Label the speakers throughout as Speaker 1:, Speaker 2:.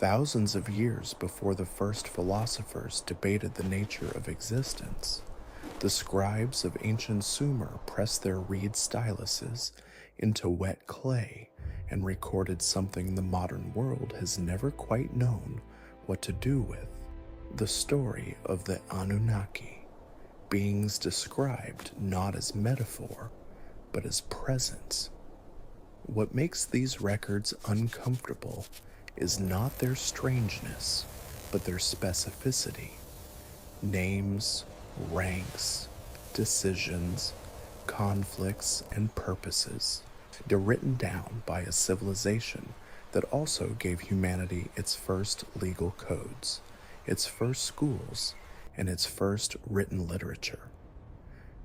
Speaker 1: Thousands of years before the first philosophers debated the nature of existence, the scribes of ancient Sumer pressed their reed styluses into wet clay and recorded something the modern world has never quite known what to do with: the story of the Anunnaki, beings described not as metaphor, but as presence. What makes these records uncomfortable is not their strangeness, but their specificity. Names, ranks, decisions, conflicts, and purposes. They're written down by a civilization that also gave humanity its first legal codes, its first schools, and its first written literature.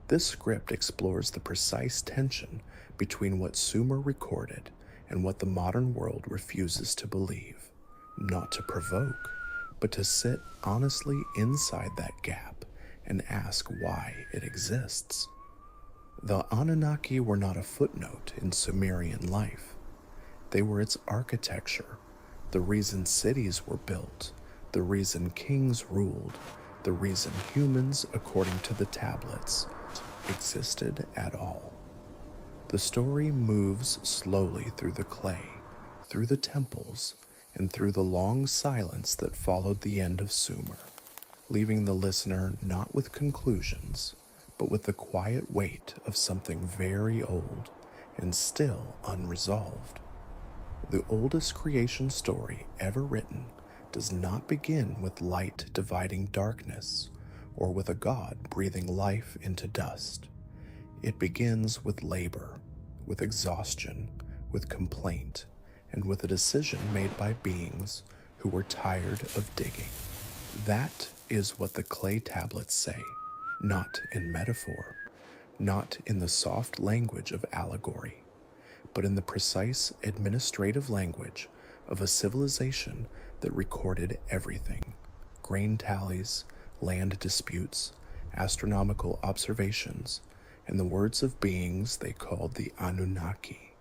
Speaker 1: This script explores the precise tension between what Sumer recorded and what the modern world refuses to believe, not to provoke, but to sit honestly inside that gap and ask why it exists. The Anunnaki were not a footnote in Sumerian life. They were its architecture, the reason cities were built, the reason kings ruled, the reason humans, according to the tablets, existed at all. The story moves slowly through the clay, through the temples, and through the long silence that followed the end of Sumer, leaving the listener not with conclusions, but with the quiet weight of something very old and still unresolved. The oldest creation story ever written does not begin with light dividing darkness, or with a god breathing life into dust. It begins with labor, with exhaustion, with complaint, and with a decision made by beings who were tired of digging. That is what the clay tablets say, not in metaphor, not in the soft language of allegory, but in the precise administrative language of a civilization that recorded everything: grain tallies, land disputes, astronomical observations, and the words of beings they called the Anunnaki.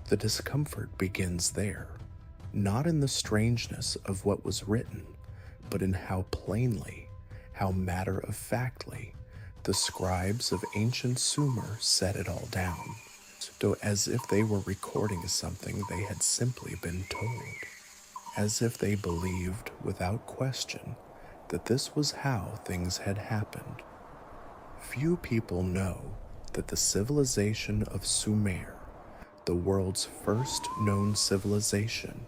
Speaker 1: The discomfort begins there, not in the strangeness of what was written, but in how plainly, how matter-of-factly, the scribes of ancient Sumer set it all down, though as if they were recording something they had simply been told, as if they believed without question that this was how things had happened. Few people know that the civilization of Sumer, the world's first known civilization,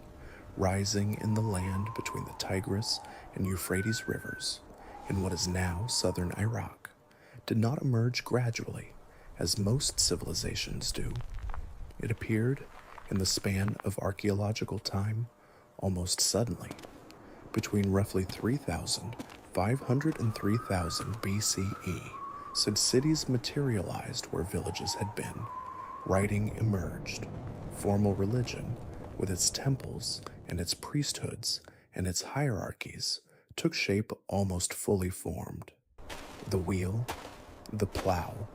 Speaker 1: rising in the land between the Tigris and Euphrates rivers, in what is now southern Iraq, did not emerge gradually, as most civilizations do. It appeared, in the span of archaeological time, almost suddenly, between roughly 3,500 and 3,000 BCE. Since cities materialized where villages had been, writing emerged, formal religion, with its temples and its priesthoods and its hierarchies, took shape almost fully formed. The wheel, the plow,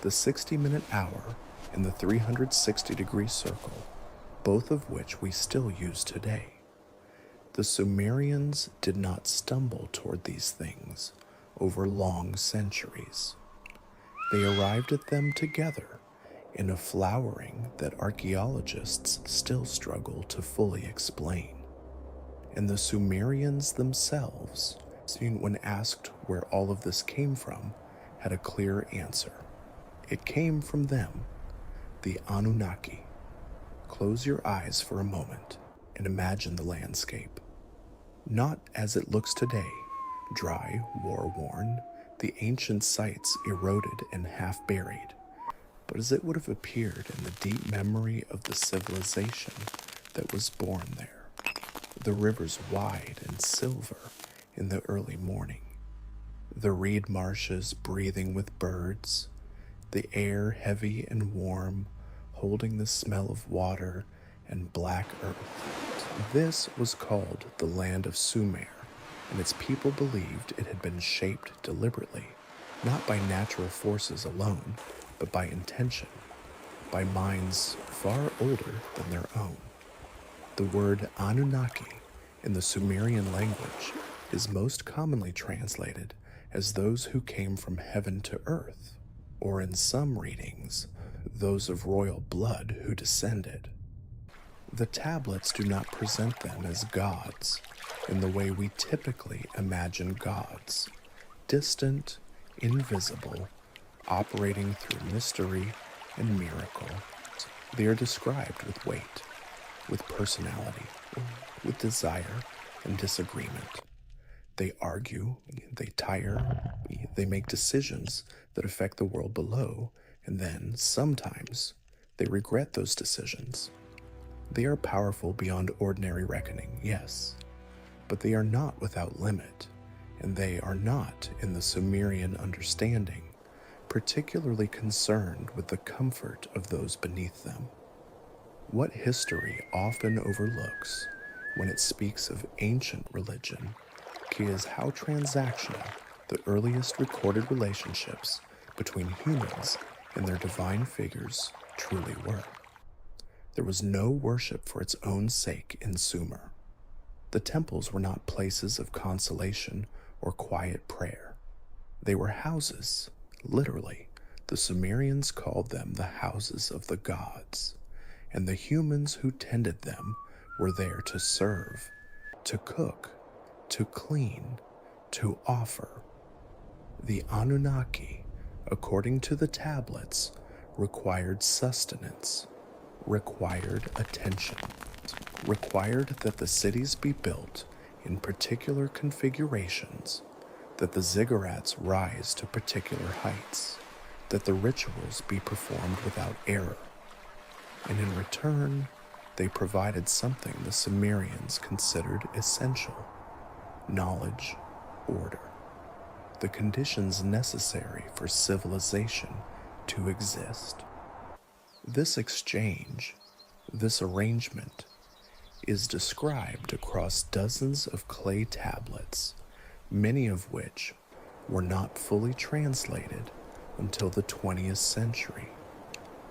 Speaker 1: the 60-minute hour, and the 360-degree circle, both of which we still use today. The Sumerians did not stumble toward these things over long centuries. They arrived at them together in a flowering that archaeologists still struggle to fully explain. And the Sumerians themselves, when asked where all of this came from, had a clear answer. It came from them, the Anunnaki. Close your eyes for a moment and imagine the landscape. Not as it looks today, dry, war-worn, the ancient sites eroded and half-buried, but as it would have appeared in the deep memory of the civilization that was born there. The rivers wide and silver in the early morning, the reed marshes breathing with birds, the air heavy and warm, holding the smell of water and black earth. This was called the land of Sumer, and its people believed it had been shaped deliberately, not by natural forces alone, but by intention, by minds far older than their own. The word Anunnaki In the Sumerian language, is most commonly translated as those who came from heaven to earth, or in some readings, those of royal blood who descended. The tablets do not present them as gods in the way we typically imagine gods, distant, invisible, operating through mystery and miracle. They are described with weight, with personality, with desire and disagreement. They argue, they tire, they make decisions that affect the world below, and then, sometimes, they regret those decisions. They are powerful beyond ordinary reckoning, yes, but they are not without limit, and they are not, in the Sumerian understanding, particularly concerned with the comfort of those beneath them. What history often overlooks when it speaks of ancient religion is how transactional the earliest recorded relationships between humans and their divine figures truly were. There was no worship for its own sake in Sumer. The temples were not places of consolation or quiet prayer. They were houses, literally. The Sumerians called them the houses of the gods, and the humans who tended them were there to serve, to cook, to clean, to offer. The Anunnaki, according to the tablets, required sustenance, required attention, required that the cities be built in particular configurations, that the ziggurats rise to particular heights, that the rituals be performed without error. And in return, they provided something the Sumerians considered essential: knowledge, order, the conditions necessary for civilization to exist. This exchange, this arrangement, is described across dozens of clay tablets, many of which were not fully translated until the 20th century.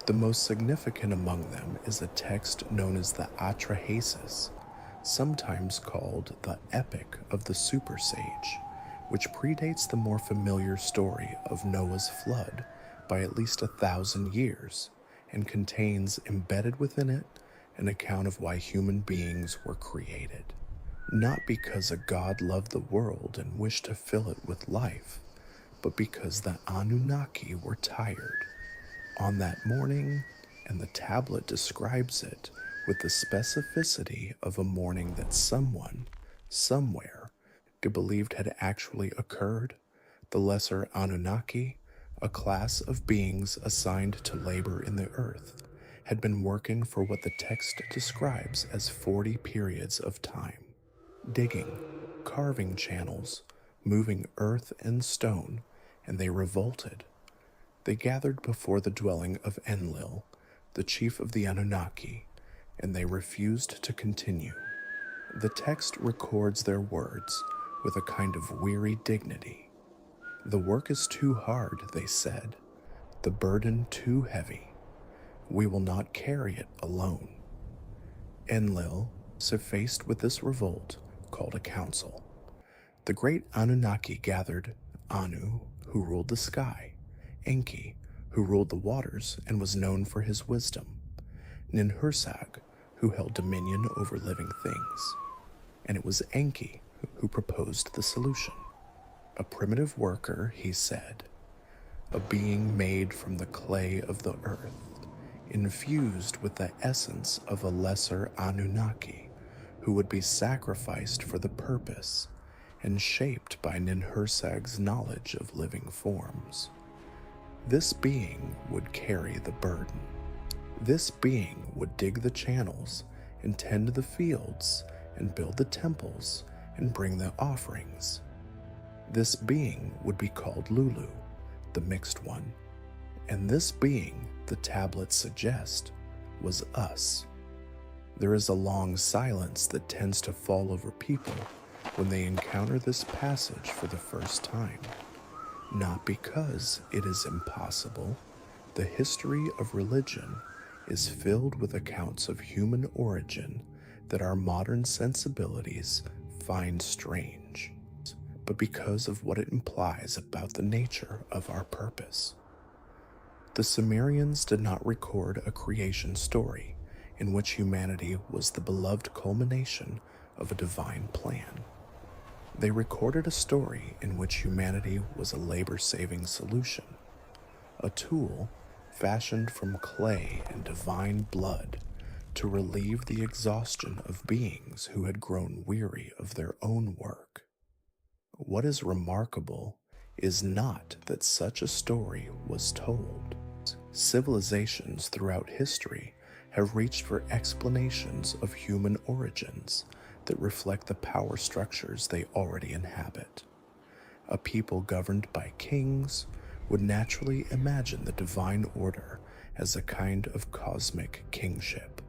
Speaker 1: The most significant among them is a text known as the Atrahasis, sometimes called the Epic of the Super Sage, which predates the more familiar story of Noah's flood by at least 1,000 years, and contains embedded within it an account of why human beings were created. Not because a god loved the world and wished to fill it with life, but because the Anunnaki were tired. On that morning, and the tablet describes it with the specificity of a morning that someone, somewhere, believed had actually occurred, the lesser Anunnaki, a class of beings assigned to labor in the earth, had been working for what the text describes as 40 periods of time, digging, carving channels, moving earth and stone, and they revolted. They gathered before the dwelling of Enlil, the chief of the Anunnaki, and they refused to continue. The text records their words with a kind of weary dignity. The work is too hard, they said, the burden too heavy. We will not carry it alone. Enlil, faced with this revolt, called a council. The great Anunnaki gathered Anu, who ruled the sky, Enki, who ruled the waters and was known for his wisdom, Ninhursag, who held dominion over living things, and it was Enki who proposed the solution. A primitive worker, he said, a being made from the clay of the earth, infused with the essence of a lesser Anunnaki, who would be sacrificed for the purpose and shaped by Ninhursag's knowledge of living forms. This being would carry the burden. This being would dig the channels and tend the fields and build the temples and bring the offerings. This being would be called Lulu, the mixed one, and this being, the tablets suggest, was us. There is a long silence that tends to fall over people when they encounter this passage for the first time. Not because it is impossible. The history of religion is filled with accounts of human origin that our modern sensibilities find strange, but because of what it implies about the nature of our purpose. The Sumerians did not record a creation story in which humanity was the beloved culmination of a divine plan. They recorded a story in which humanity was a labor-saving solution, a tool fashioned from clay and divine blood to relieve the exhaustion of beings who had grown weary of their own work. What is remarkable is not that such a story was told. Civilizations throughout history have reached for explanations of human origins that reflect the power structures they already inhabit. A people governed by kings would naturally imagine the divine order as a kind of cosmic kingship.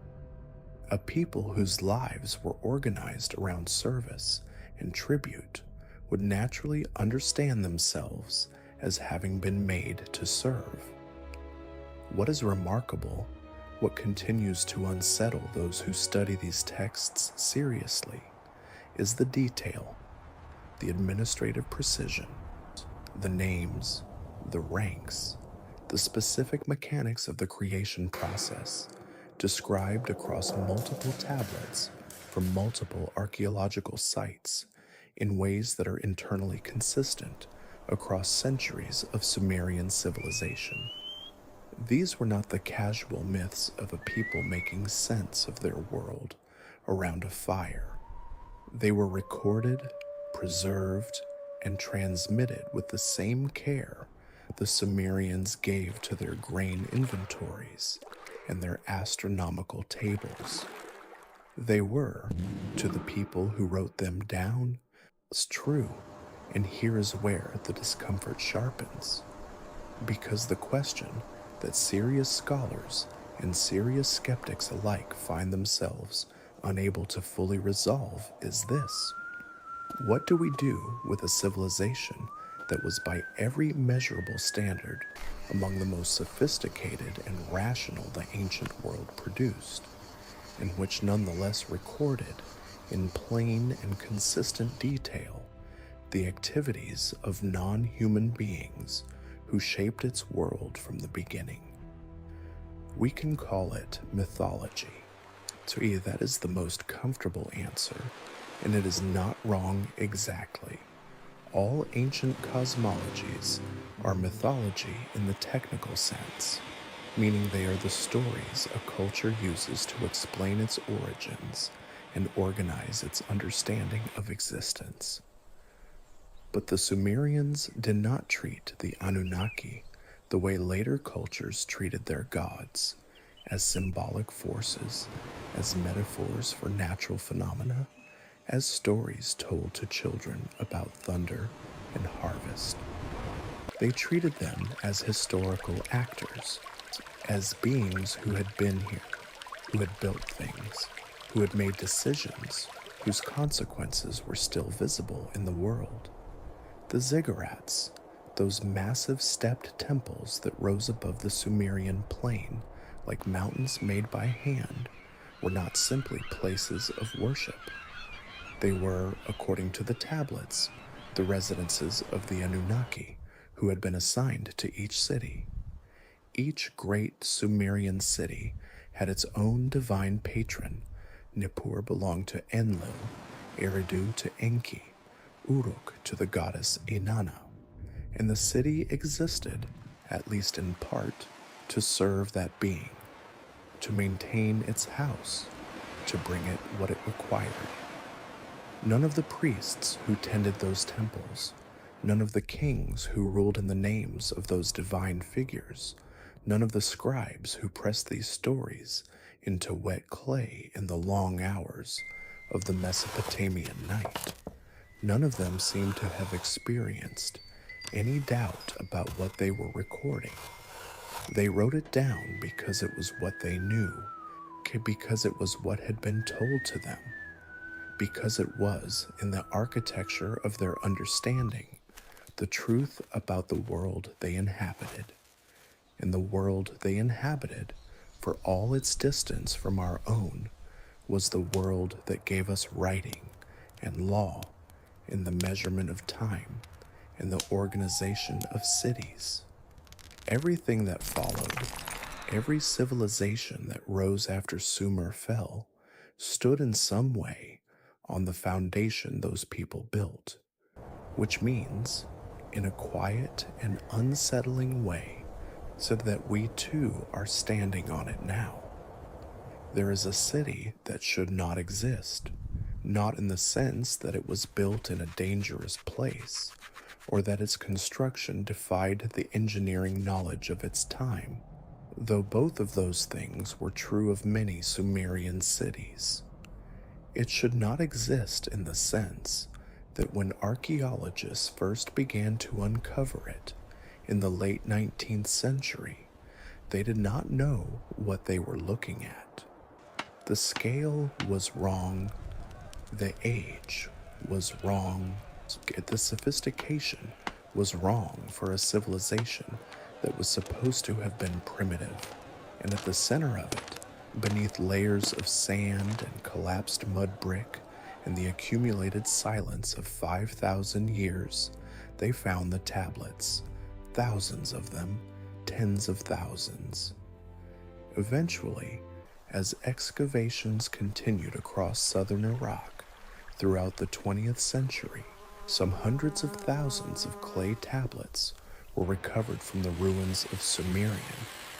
Speaker 1: A people whose lives were organized around service and tribute would naturally understand themselves as having been made to serve. What is remarkable, what continues to unsettle those who study these texts seriously, is the detail, the administrative precision, the names, the ranks, the specific mechanics of the creation process, described across multiple tablets from multiple archaeological sites in ways that are internally consistent across centuries of Sumerian civilization. These were not the casual myths of a people making sense of their world around a fire. They were recorded, preserved, and transmitted with the same care the Sumerians gave to their grain inventories and their astronomical tables. They were, to the people who wrote them down, true, and here is where the discomfort sharpens. Because the question that serious scholars and serious skeptics alike find themselves unable to fully resolve is this: what do we do with a civilization that was by every measurable standard among the most sophisticated and rational the ancient world produced, and which nonetheless recorded in plain and consistent detail the activities of non-human beings who shaped its world from the beginning? We can call it mythology. To me, that is the most comfortable answer, and it is not wrong exactly. All ancient cosmologies are mythology in the technical sense, meaning they are the stories a culture uses to explain its origins and organize its understanding of existence. But the Sumerians did not treat the Anunnaki the way later cultures treated their gods, as symbolic forces, as metaphors for natural phenomena, as stories told to children about thunder and harvest. They treated them as historical actors, as beings who had been here, who had built things, who had made decisions whose consequences were still visible in the world. The ziggurats, those massive stepped temples that rose above the Sumerian plain like mountains made by hand, were not simply places of worship. They were, according to the tablets, the residences of the Anunnaki, who had been assigned to each city. Each great Sumerian city had its own divine patron. Nippur belonged to Enlil, Eridu to Enki, Uruk to the goddess Inanna, and the city existed, at least in part, to serve that being, to maintain its house, to bring it what it required. None of the priests who tended those temples, none of the kings who ruled in the names of those divine figures, none of the scribes who pressed these stories into wet clay in the long hours of the Mesopotamian night, none of them seemed to have experienced any doubt about what they were recording. They wrote it down because it was what they knew, because it was what had been told to them, because it was, in the architecture of their understanding, the truth about the world they inhabited. And the world they inhabited, for all its distance from our own, was the world that gave us writing and law in the measurement of time and the organization of cities. Everything that followed, every civilization that rose after Sumer fell, stood in some way on the foundation those people built, which means, in a quiet and unsettling way, so that we too are standing on it now. There is a city that should not exist, not in the sense that it was built in a dangerous place, or that its construction defied the engineering knowledge of its time, though both of those things were true of many Sumerian cities. It should not exist in the sense that when archaeologists first began to uncover it in the late 19th century, they did not know what they were looking at. The scale was wrong, the age was wrong, the sophistication was wrong for a civilization that was supposed to have been primitive, and at the center of it, beneath layers of sand and collapsed mud brick and the accumulated silence of 5,000 years, they found the tablets, thousands of them, tens of thousands. Eventually, as excavations continued across southern Iraq throughout the 20th century, some hundreds of thousands of clay tablets were recovered from the ruins of Sumerian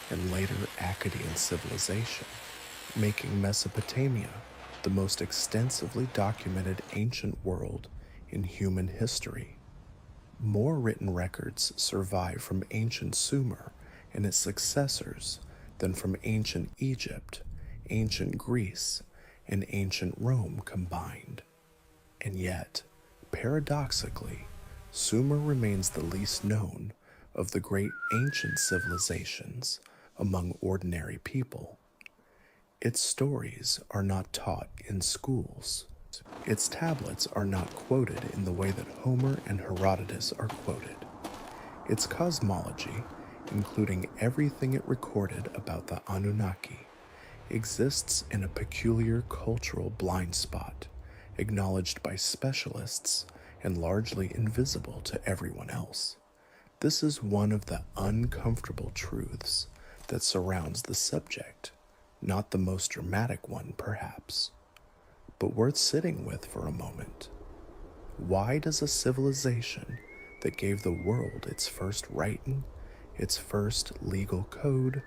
Speaker 1: and later Akkadian civilization, making Mesopotamia the most extensively documented ancient world in human history. More written records survive from ancient Sumer and its successors than from ancient Egypt, ancient Greece, and ancient Rome combined. And yet, paradoxically, Sumer remains the least known of the great ancient civilizations among ordinary people. Its stories are not taught in schools. Its tablets are not quoted in the way that Homer and Herodotus are quoted. Its cosmology, including everything it recorded about the Anunnaki, exists in a peculiar cultural blind spot, acknowledged by specialists and largely invisible to everyone else. This is one of the uncomfortable truths that surrounds the subject, not the most dramatic one, perhaps, but worth sitting with for a moment. Why does a civilization that gave the world its first writing, its first legal code,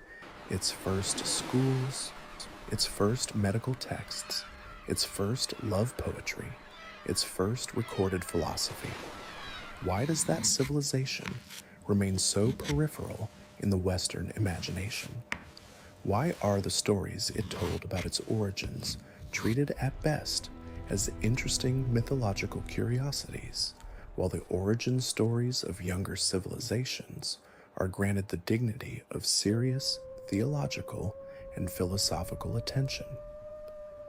Speaker 1: its first schools, its first medical texts, its first love poetry, its first recorded philosophy, why does that civilization remain so peripheral in the Western imagination? Why are the stories it told about its origins treated at best as interesting mythological curiosities, while the origin stories of younger civilizations are granted the dignity of serious theological and philosophical attention?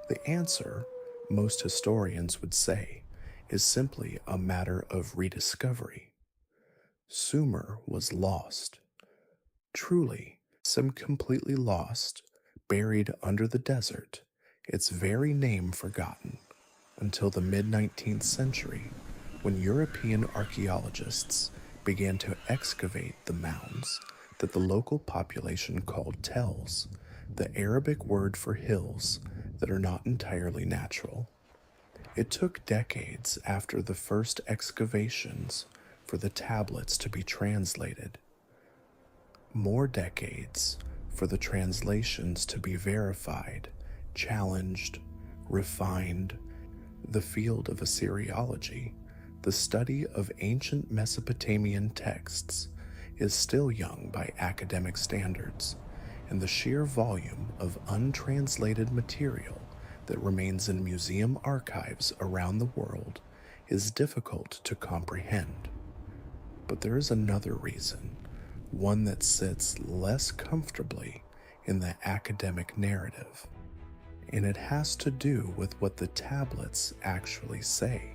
Speaker 1: The answer, most historians would say, is simply a matter of rediscovery. Sumer was lost. Truly, some completely lost, buried under the desert, its very name forgotten, until the mid-19th century, when European archaeologists began to excavate the mounds that the local population called tells, the Arabic word for hills that are not entirely natural. It took decades after the first excavations for the tablets to be translated, more decades for the translations to be verified, challenged, refined. The field of Assyriology, the study of ancient Mesopotamian texts, is still young by academic standards, and the sheer volume of untranslated material that remains in museum archives around the world is difficult to comprehend. But there is another reason, one that sits less comfortably in the academic narrative, and it has to do with what the tablets actually say.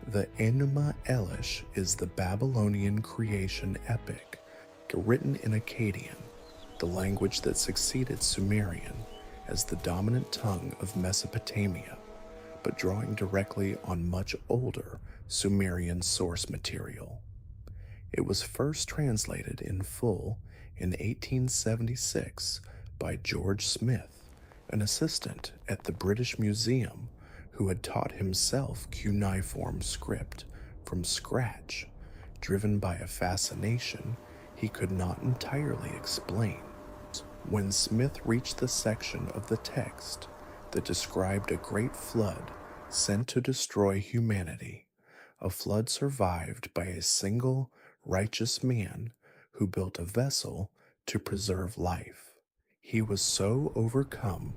Speaker 1: The Enuma Elish is the Babylonian creation epic, written in Akkadian, the language that succeeded Sumerian as the dominant tongue of Mesopotamia, but drawing directly on much older Sumerian source material. It was first translated in full in 1876 by George Smith, an assistant at the British Museum who had taught himself cuneiform script from scratch, driven by a fascination he could not entirely explain. When Smith reached the section of the text that described a great flood sent to destroy humanity, a flood survived by a single righteous man who built a vessel to preserve life, he was so overcome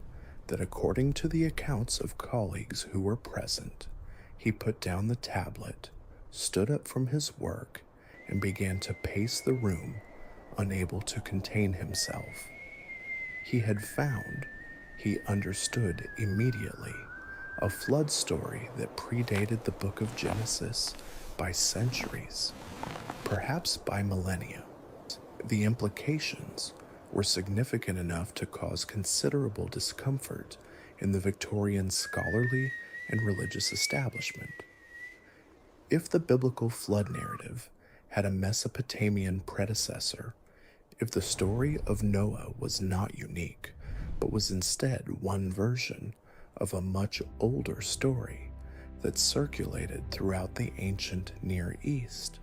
Speaker 1: that, according to the accounts of colleagues who were present, he put down the tablet, stood up from his work, and began to pace the room, unable to contain himself. He had found, he understood immediately, a flood story that predated the book of Genesis by centuries, perhaps by millennia. The implications were significant enough to cause considerable discomfort in the Victorian scholarly and religious establishment. If the biblical flood narrative had a Mesopotamian predecessor, if the story of Noah was not unique, but was instead one version of a much older story that circulated throughout the ancient Near East,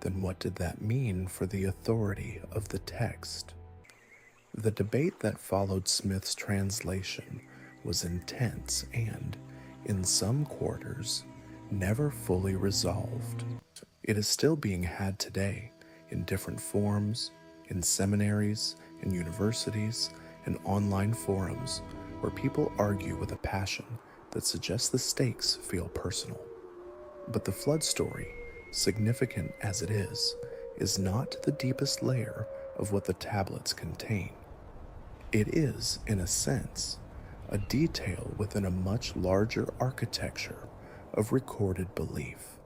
Speaker 1: then what did that mean for the authority of the text? The debate that followed Smith's translation was intense and, in some quarters, never fully resolved. It is still being had today in different forms, in seminaries, in universities, and online forums where people argue with a passion that suggests the stakes feel personal. But the flood story, significant as it is not the deepest layer of what the tablets contain. It is, in a sense, a detail within a much larger architecture of recorded belief.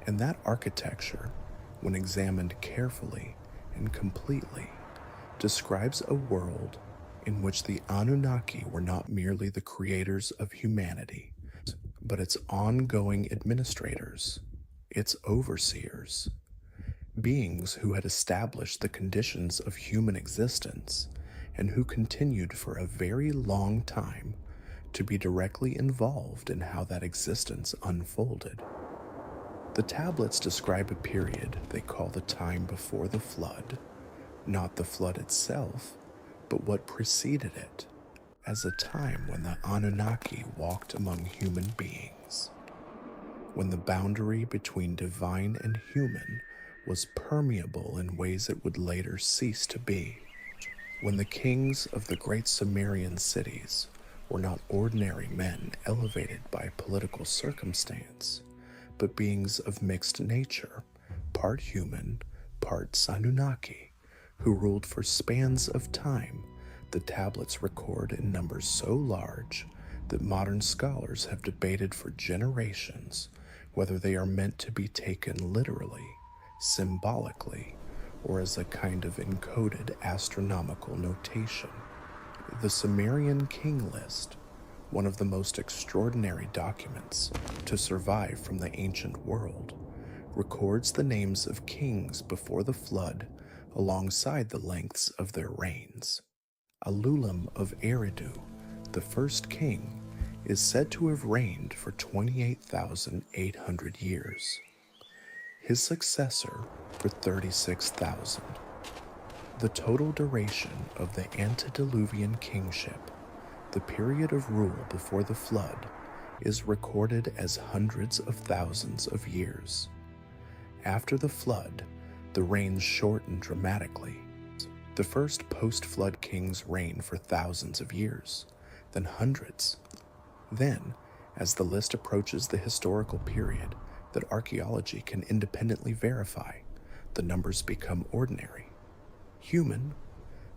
Speaker 1: And that architecture, when examined carefully and completely, describes a world in which the Anunnaki were not merely the creators of humanity, but its ongoing administrators, its overseers, beings who had established the conditions of human existence and who continued for a very long time to be directly involved in how that existence unfolded. The tablets describe a period they call the time before the flood, not the flood itself, but what preceded it, as a time when the Anunnaki walked among human beings, when the boundary between divine and human was permeable in ways it would later cease to be, when the kings of the great Sumerian cities were not ordinary men elevated by political circumstance, but beings of mixed nature, part human, part Anunnaki, who ruled for spans of time. The tablets record in numbers so large that modern scholars have debated for generations whether they are meant to be taken literally, symbolically, or as a kind of encoded astronomical notation. The Sumerian king list, one of the most extraordinary documents to survive from the ancient world, records the names of kings before the flood alongside the lengths of their reigns. Alulim of Eridu, the first king, is said to have reigned for 28,800 years. His successor for 36,000. The total duration of the antediluvian kingship, the period of rule before the flood, is recorded as hundreds of thousands of years. After the flood, the reigns shortened dramatically. The first post-flood kings reign for thousands of years, then hundreds. Then, as the list approaches the historical period that archaeology can independently verify, the numbers become ordinary. Human,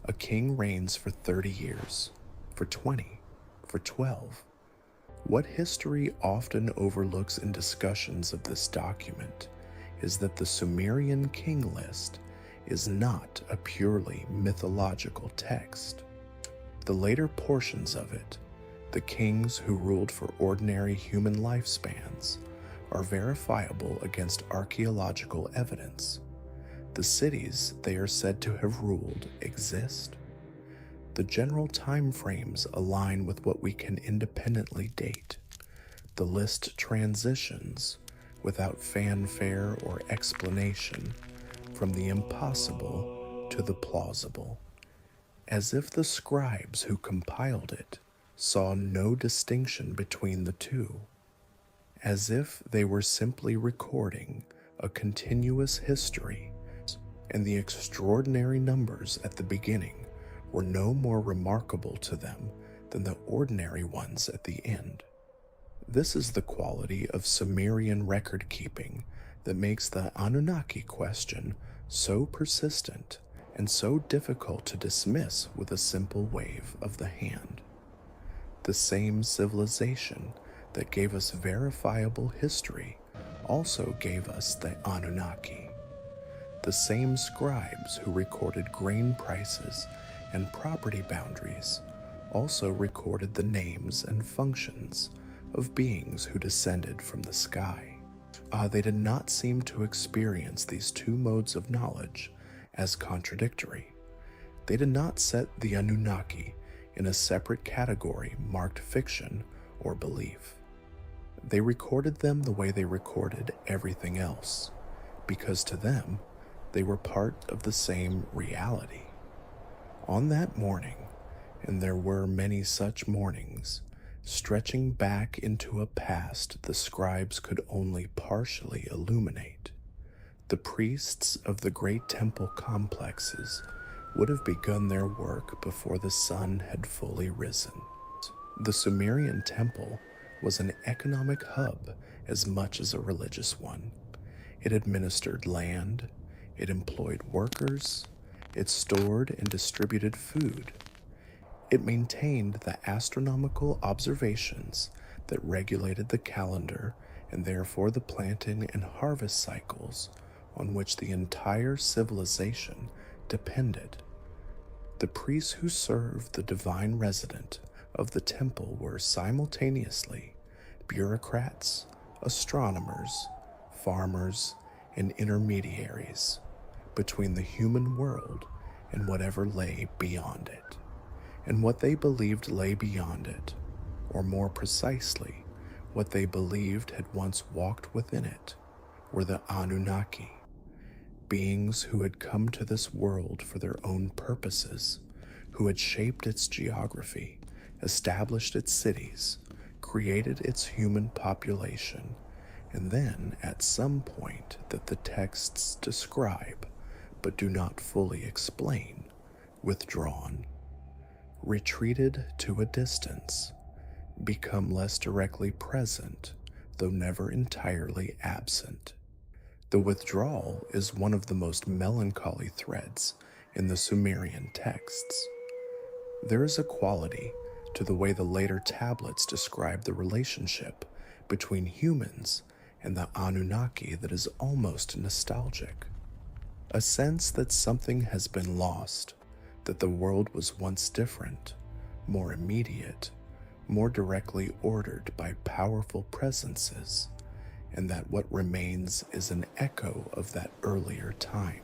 Speaker 1: a king reigns for 30 years, for 20, for 12. What history often overlooks in discussions of this document is that the Sumerian king list is not a purely mythological text. The later portions of it, the kings who ruled for ordinary human lifespans, are verifiable against archaeological evidence. The cities they are said to have ruled exist. The general time frames align with what we can independently date. The list transitions, without fanfare or explanation, from the impossible to the plausible, as if the scribes who compiled it saw no distinction between the two, as if they were simply recording a continuous history, and the extraordinary numbers at the beginning were no more remarkable to them than the ordinary ones at the end. This is the quality of Sumerian record-keeping that makes the Anunnaki question so persistent and so difficult to dismiss with a simple wave of the hand. The same civilization that gave us verifiable history also gave us the Anunnaki. The same scribes who recorded grain prices and property boundaries also recorded the names and functions of beings who descended from the sky. They did not seem to experience these two modes of knowledge as contradictory. They did not set the Anunnaki in a separate category marked fiction or belief. They recorded them the way they recorded everything else, because to them, they were part of the same reality. On that morning, and there were many such mornings, stretching back into a past the scribes could only partially illuminate, the priests of the great temple complexes would have begun their work before the sun had fully risen. The Sumerian temple was an economic hub as much as a religious one. It administered land, it employed workers, it stored and distributed food. It maintained the astronomical observations that regulated the calendar and therefore the planting and harvest cycles on which the entire civilization depended. The priests who served the divine resident of the temple were simultaneously bureaucrats, astronomers, farmers, and intermediaries between the human world and whatever lay beyond it. And what they believed lay beyond it, or more precisely, what they believed had once walked within it, were the Anunnaki, beings who had come to this world for their own purposes, who had shaped its geography, established its cities, created its human population, and then, at some point that the texts describe but do not fully explain, withdrawn, retreated to a distance, become less directly present, though never entirely absent. The withdrawal is one of the most melancholy threads in the Sumerian texts. There is a quality to the way the later tablets describe the relationship between humans and the Anunnaki that is almost nostalgic. A sense that something has been lost, that the world was once different, more immediate, more directly ordered by powerful presences, and that what remains is an echo of that earlier time.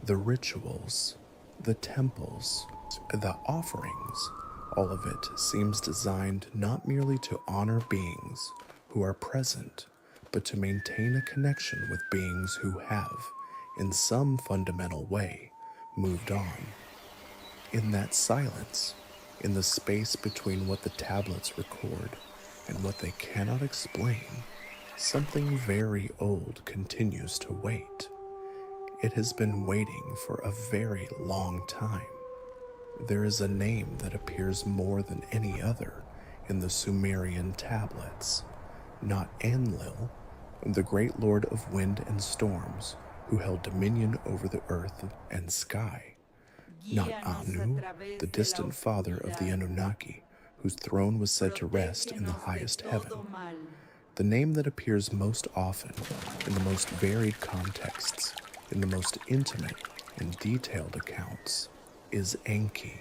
Speaker 1: The rituals, the temples, the offerings, all of it seems designed not merely to honor beings who are present, but to maintain a connection with beings who have, in some fundamental way, moved on. In that silence, in the space between what the tablets record and what they cannot explain, something very old continues to wait. It has been waiting for a very long time. There is a name that appears more than any other in the Sumerian tablets, not Enlil, the great lord of wind and storms who held dominion over the earth and sky, not Anu, the distant father of the Anunnaki, whose throne was said to rest in the highest heaven. The name that appears most often, in the most varied contexts, in the most intimate and detailed accounts, is Enki.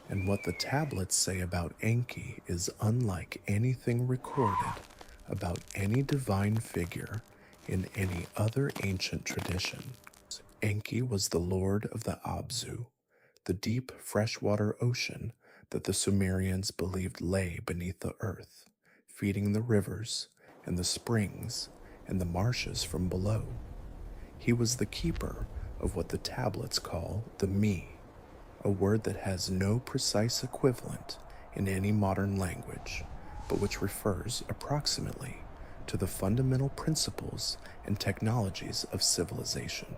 Speaker 1: And what the tablets say about Enki is unlike anything recorded about any divine figure in any other ancient tradition. Enki was the lord of the Abzu, the deep freshwater ocean that the Sumerians believed lay beneath the earth, feeding the rivers and the springs and the marshes from below. He was the keeper of what the tablets call the me, a word that has no precise equivalent in any modern language, but which refers approximately to the fundamental principles and technologies of civilization: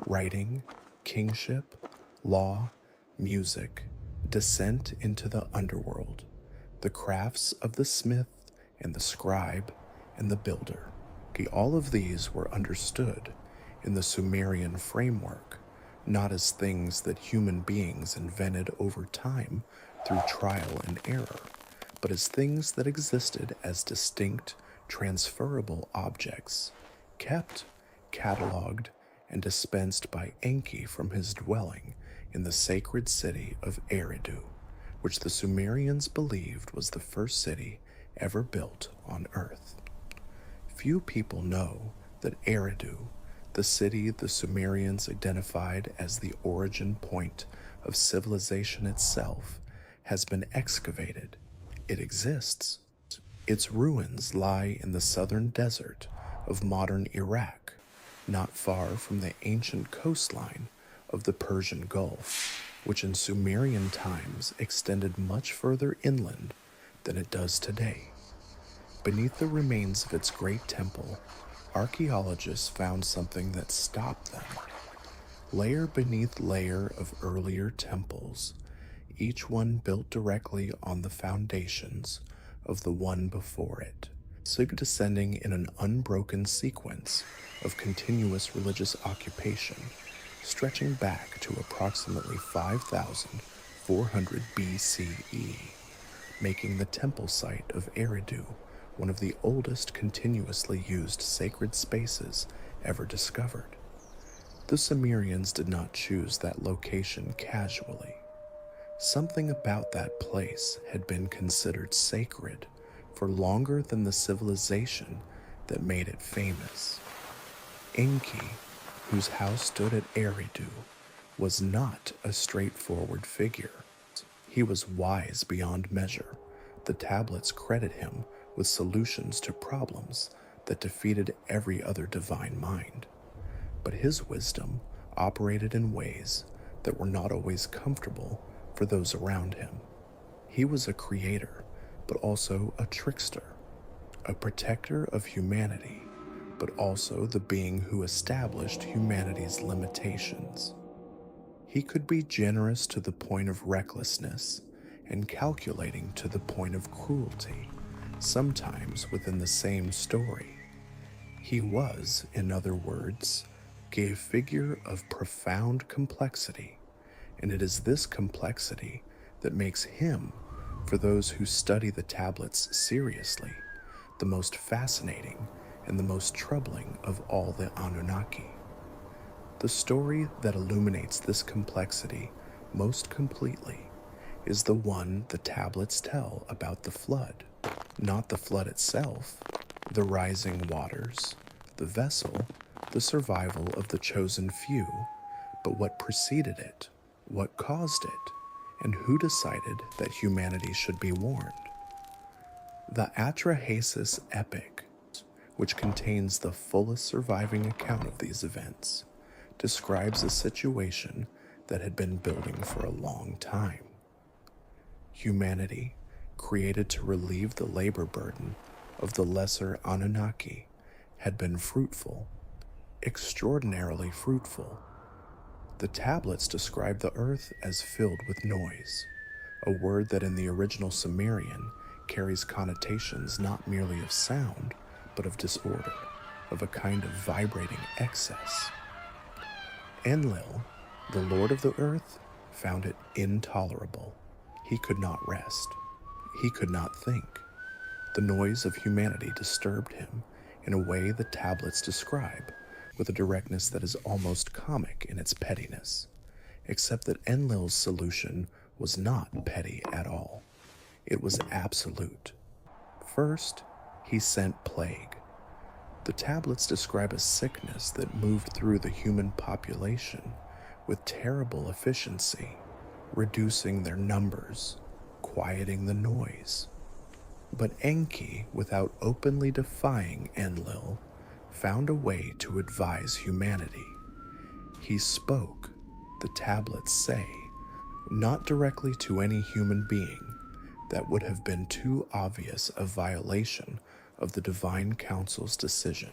Speaker 1: writing, kingship, law, music, descent into the underworld, the crafts of the smith and the scribe and the builder. All of these were understood in the Sumerian framework, not as things that human beings invented over time through trial and error, but as things that existed as distinct, transferable objects, kept, cataloged, and dispensed by Enki from his dwelling in the sacred city of Eridu, which the Sumerians believed was the first city ever built on Earth. Few people know that Eridu, the city the Sumerians identified as the origin point of civilization itself, has been excavated. It exists. Its ruins lie in the southern desert of modern Iraq, not far from the ancient coastline of the Persian Gulf, which in Sumerian times extended much further inland than it does today. Beneath the remains of its great temple, archaeologists found something that stopped them. Layer beneath layer of earlier temples, each one built directly on the foundations of the one before it, descending in an unbroken sequence of continuous religious occupation, stretching back to approximately 5,400 BCE, making the temple site of Eridu one of the oldest continuously used sacred spaces ever discovered. The Sumerians did not choose that location casually. Something about that place had been considered sacred for longer than the civilization that made it famous. Enki, whose house stood at Eridu, was not a straightforward figure. He was wise beyond measure. The tablets credit him with solutions to problems that defeated every other divine mind. But his wisdom operated in ways that were not always comfortable for those around him. He was a creator, but also a trickster, a protector of humanity, but also the being who established humanity's limitations. He could be generous to the point of recklessness and calculating to the point of cruelty, sometimes within the same story. He was, in other words, a figure of profound complexity, and it is this complexity that makes him, for those who study the tablets seriously, the most fascinating and the most troubling of all the Anunnaki. The story that illuminates this complexity most completely is the one the tablets tell about the flood. Not the flood itself, the rising waters, the vessel, the survival of the chosen few, but what preceded it, what caused it, and who decided that humanity should be warned. The Atrahasis epic, which contains the fullest surviving account of these events, describes a situation that had been building for a long time. Humanity, created to relieve the labor burden of the lesser Anunnaki, had been fruitful, extraordinarily fruitful. The tablets describe the earth as filled with noise, a word that in the original Sumerian carries connotations not merely of sound, but of disorder, of a kind of vibrating excess. Enlil, the lord of the earth, found it intolerable. He could not rest. He could not think. The noise of humanity disturbed him in a way the tablets describe with a directness that is almost comic in its pettiness, except that Enlil's solution was not petty at all. It was absolute. First, he sent plague. The tablets describe a sickness that moved through the human population with terrible efficiency, reducing their numbers, quieting the noise. But Enki, without openly defying Enlil, found a way to advise humanity. He spoke, the tablets say, not directly to any human being. That would have been too obvious a violation of the divine council's decision,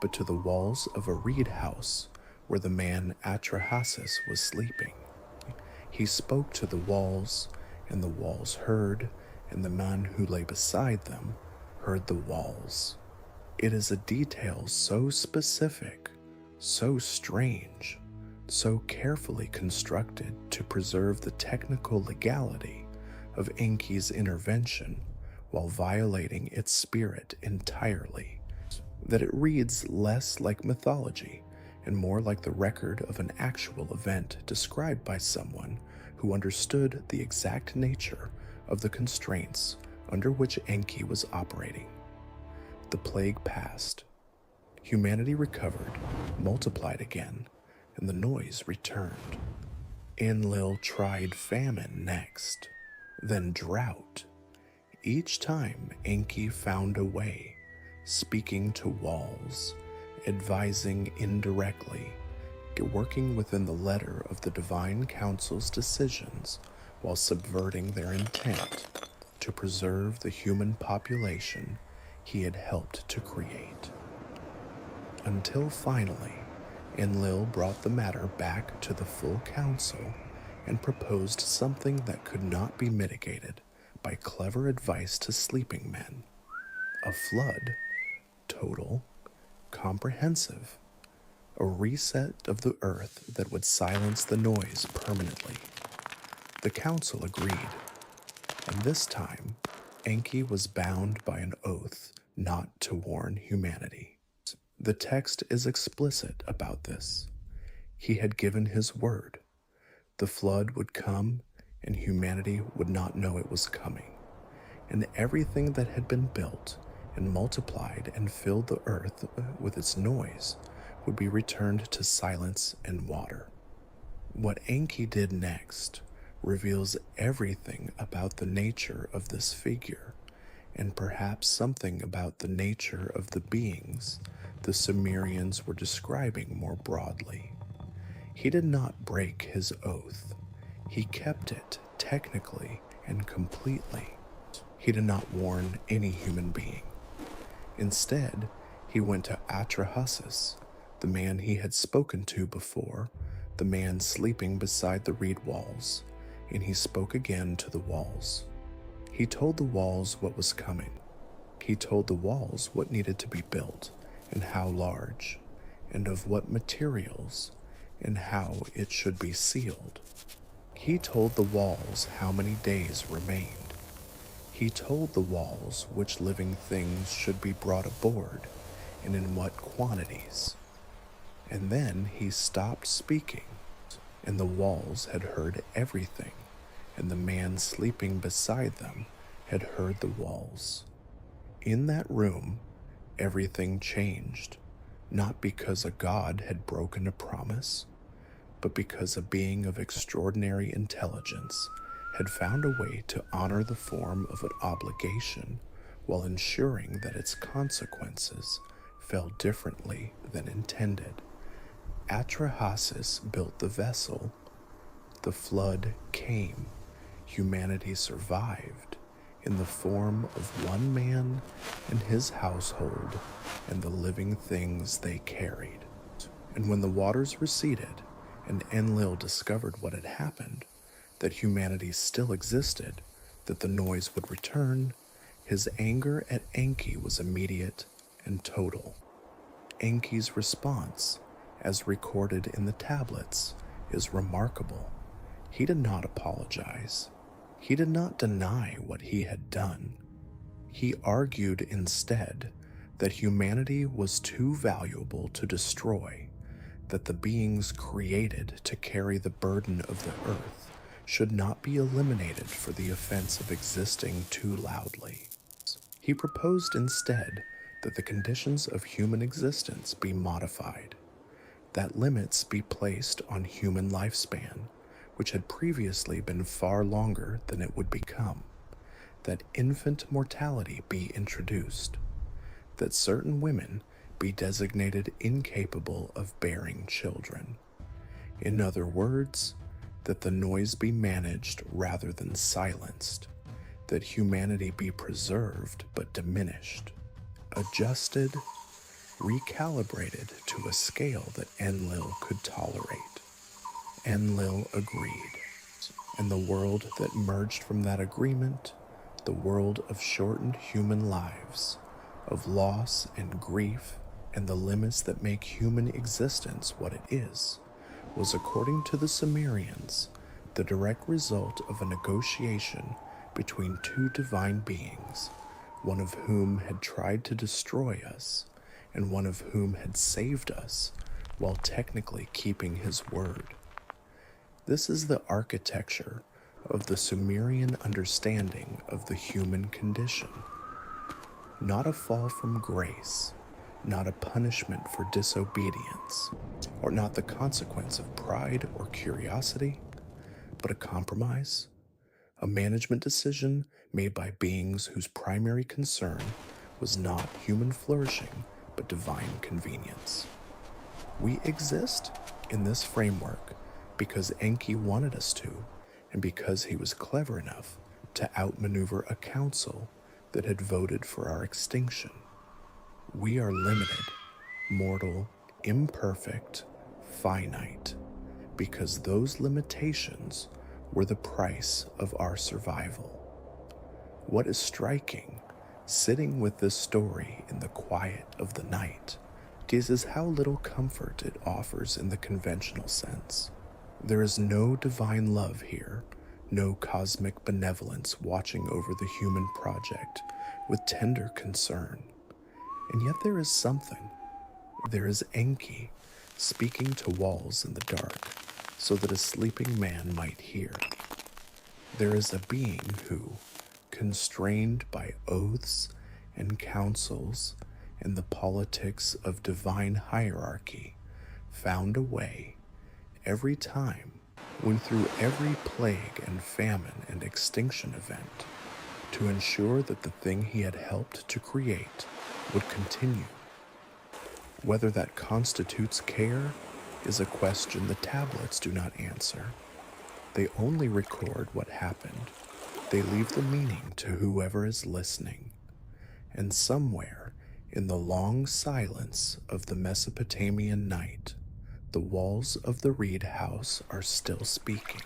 Speaker 1: but to the walls of a reed house where the man Atrahasis was sleeping. He spoke to the walls, and the walls heard, and the man who lay beside them heard the walls. It is a detail so specific, so strange, so carefully constructed to preserve the technical legality of Enki's intervention while violating its spirit entirely, that it reads less like mythology and more like the record of an actual event described by someone who understood the exact nature of the constraints under which Enki was operating. The plague passed. Humanity recovered, multiplied again, and the noise returned. Enlil tried famine next, then drought. Each time Enki found a way, speaking to walls, advising indirectly, working within the letter of the divine council's decisions while subverting their intent to preserve the human population he had helped to create. Until finally, Enlil brought the matter back to the full council and proposed something that could not be mitigated by clever advice to sleeping men. A flood, total, comprehensive, a reset of the earth that would silence the noise permanently. The council agreed, and this time, Enki was bound by an oath not to warn humanity. The text is explicit about this. He had given his word. The flood would come, and humanity would not know it was coming, and everything that had been built and multiplied and filled the earth with its noise would be returned to silence and water. What Enki did next reveals everything about the nature of this figure, and perhaps something about the nature of the beings the Sumerians were describing more broadly. He did not break his oath. He kept it technically and completely. He did not warn any human being. Instead, he went to Atrahasis, the man he had spoken to before, the man sleeping beside the reed walls, and he spoke again to the walls. He told the walls what was coming. He told the walls what needed to be built and how large, and of what materials, and how it should be sealed. He told the walls how many days remained. He told the walls which living things should be brought aboard and in what quantities. And then he stopped speaking, and the walls had heard everything, and the man sleeping beside them had heard the walls. In that room, everything changed, not because a god had broken a promise, but because a being of extraordinary intelligence had found a way to honor the form of an obligation while ensuring that its consequences fell differently than intended. Atrahasis built the vessel. The flood came. Humanity survived in the form of one man and his household and the living things they carried. And when the waters receded and Enlil discovered what had happened, that humanity still existed, that the noise would return, his anger at Enki was immediate and total. Enki's response, as recorded in the tablets, is remarkable. He did not apologize. He did not deny what he had done. He argued instead that humanity was too valuable to destroy, that the beings created to carry the burden of the earth should not be eliminated for the offense of existing too loudly. He proposed instead that the conditions of human existence be modified, that limits be placed on human lifespan, which had previously been far longer than it would become, that infant mortality be introduced, that certain women be designated incapable of bearing children. In other words, that the noise be managed rather than silenced, that humanity be preserved but diminished, adjusted, recalibrated to a scale that Enlil could tolerate. Enlil agreed, and the world that merged from that agreement, the world of shortened human lives, of loss and grief, and the limits that make human existence what it is, was, according to the Sumerians, the direct result of a negotiation between two divine beings, one of whom had tried to destroy us, and one of whom had saved us while technically keeping his word. This is the architecture of the Sumerian understanding of the human condition. Not a fall from grace, not a punishment for disobedience, or not the consequence of pride or curiosity, but a compromise, a management decision made by beings whose primary concern was not human flourishing, but divine convenience. We exist in this framework because Enki wanted us to, and because he was clever enough to outmaneuver a council that had voted for our extinction. We are limited, mortal, imperfect, finite, because those limitations were the price of our survival. What is striking, sitting with this story in the quiet of the night, is how little comfort it offers in the conventional sense. There is no divine love here, no cosmic benevolence watching over the human project with tender concern. And yet there is something. There is Enki speaking to walls in the dark so that a sleeping man might hear. There is a being who, constrained by oaths and councils and the politics of divine hierarchy, found a way every time when through every plague and famine and extinction event to ensure that the thing he had helped to create would continue. Whether that constitutes care is a question the tablets do not answer. They only record what happened. They leave the meaning to whoever is listening. And somewhere in the long silence of the Mesopotamian night, the walls of the reed house are still speaking.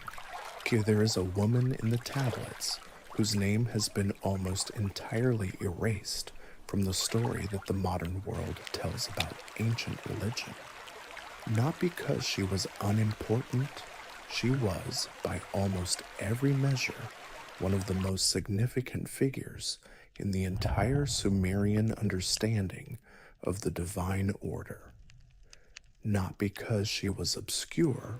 Speaker 1: Here there is a woman in the tablets whose name has been almost entirely erased from the story that the modern world tells about ancient religion. Not because she was unimportant, she was, by almost every measure, one of the most significant figures in the entire Sumerian understanding of the divine order. Not because she was obscure,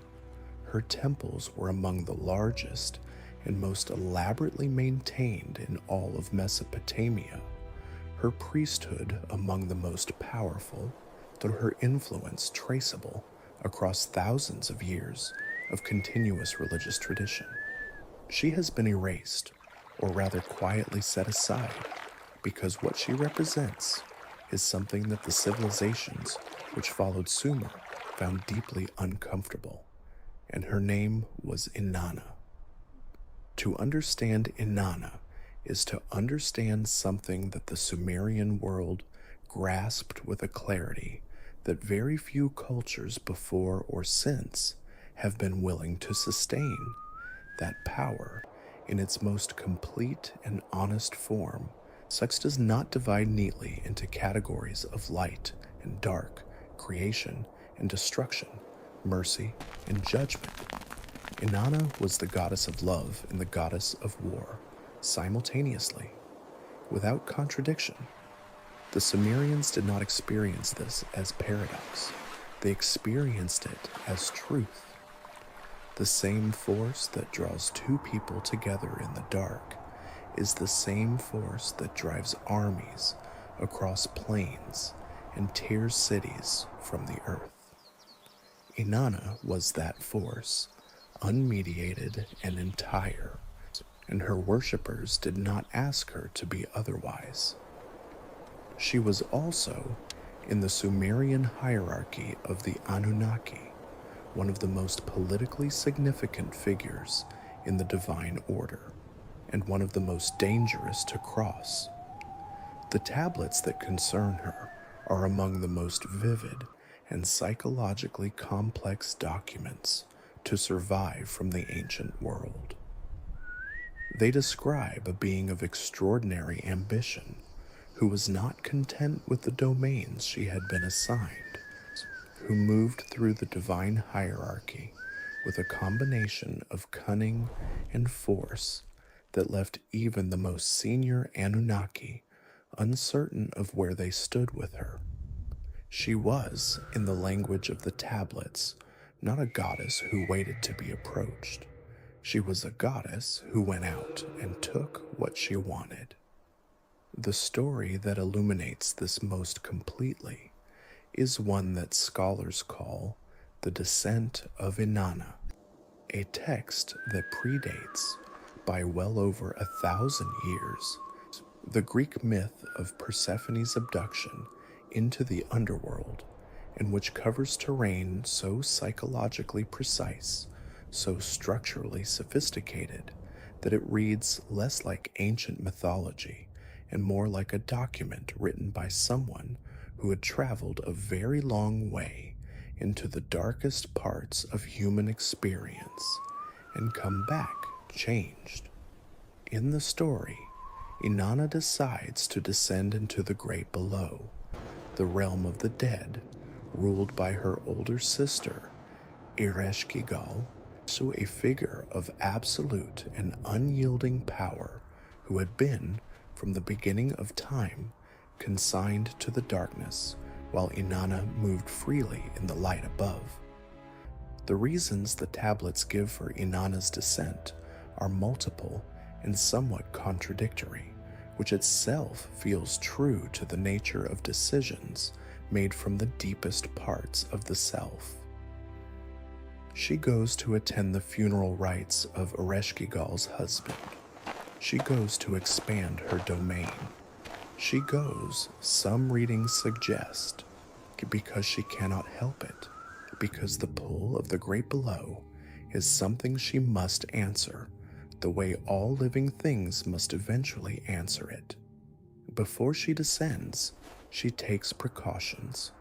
Speaker 1: her temples were among the largest and most elaborately maintained in all of Mesopotamia, her priesthood among the most powerful, though her influence traceable across thousands of years of continuous religious tradition. She has been erased, or rather quietly set aside, because what she represents is something that the civilizations which followed Sumer found deeply uncomfortable, and her name was Inanna. To understand Inanna is to understand something that the Sumerian world grasped with a clarity that very few cultures before or since have been willing to sustain. That power, in its most complete and honest form, sex does not divide neatly into categories of light and dark, creation and destruction, mercy and judgment. Inanna was the goddess of love and the goddess of war, simultaneously, without contradiction. The Sumerians did not experience this as paradox. They experienced it as truth. The same force that draws two people together in the dark is the same force that drives armies across plains and tears cities from the earth. Inanna was that force, unmediated and entire, and her worshippers did not ask her to be otherwise. She was also, in the Sumerian hierarchy of the Anunnaki, one of the most politically significant figures in the divine order, and one of the most dangerous to cross. The tablets that concern her are among the most vivid and psychologically complex documents to survive from the ancient world. They describe a being of extraordinary ambition who was not content with the domains she had been assigned, who moved through the divine hierarchy with a combination of cunning and force that left even the most senior Anunnaki uncertain of where they stood with her. She was, in the language of the tablets, not a goddess who waited to be approached. She was a goddess who went out and took what she wanted. The story that illuminates this most completely is one that scholars call the Descent of Inanna, a text that predates, by well over 1,000 years, the Greek myth of Persephone's abduction into the underworld, and which covers terrain so psychologically precise, so structurally sophisticated, that it reads less like ancient mythology and more like a document written by someone who had traveled a very long way into the darkest parts of human experience and come back changed. In the story, Inanna decides to descend into the great below, the realm of the dead, ruled by her older sister, Ereshkigal, so a figure of absolute and unyielding power who had been, from the beginning of time, consigned to the darkness while Inanna moved freely in the light above. The reasons the tablets give for Inanna's descent are multiple and somewhat contradictory, which itself feels true to the nature of decisions made from the deepest parts of the self. She goes to attend the funeral rites of Ereshkigal's husband. She goes to expand her domain. She goes, some readings suggest, because she cannot help it, because the pull of the great below is something she must answer, the way all living things must eventually answer it. Before she descends, she takes precautions.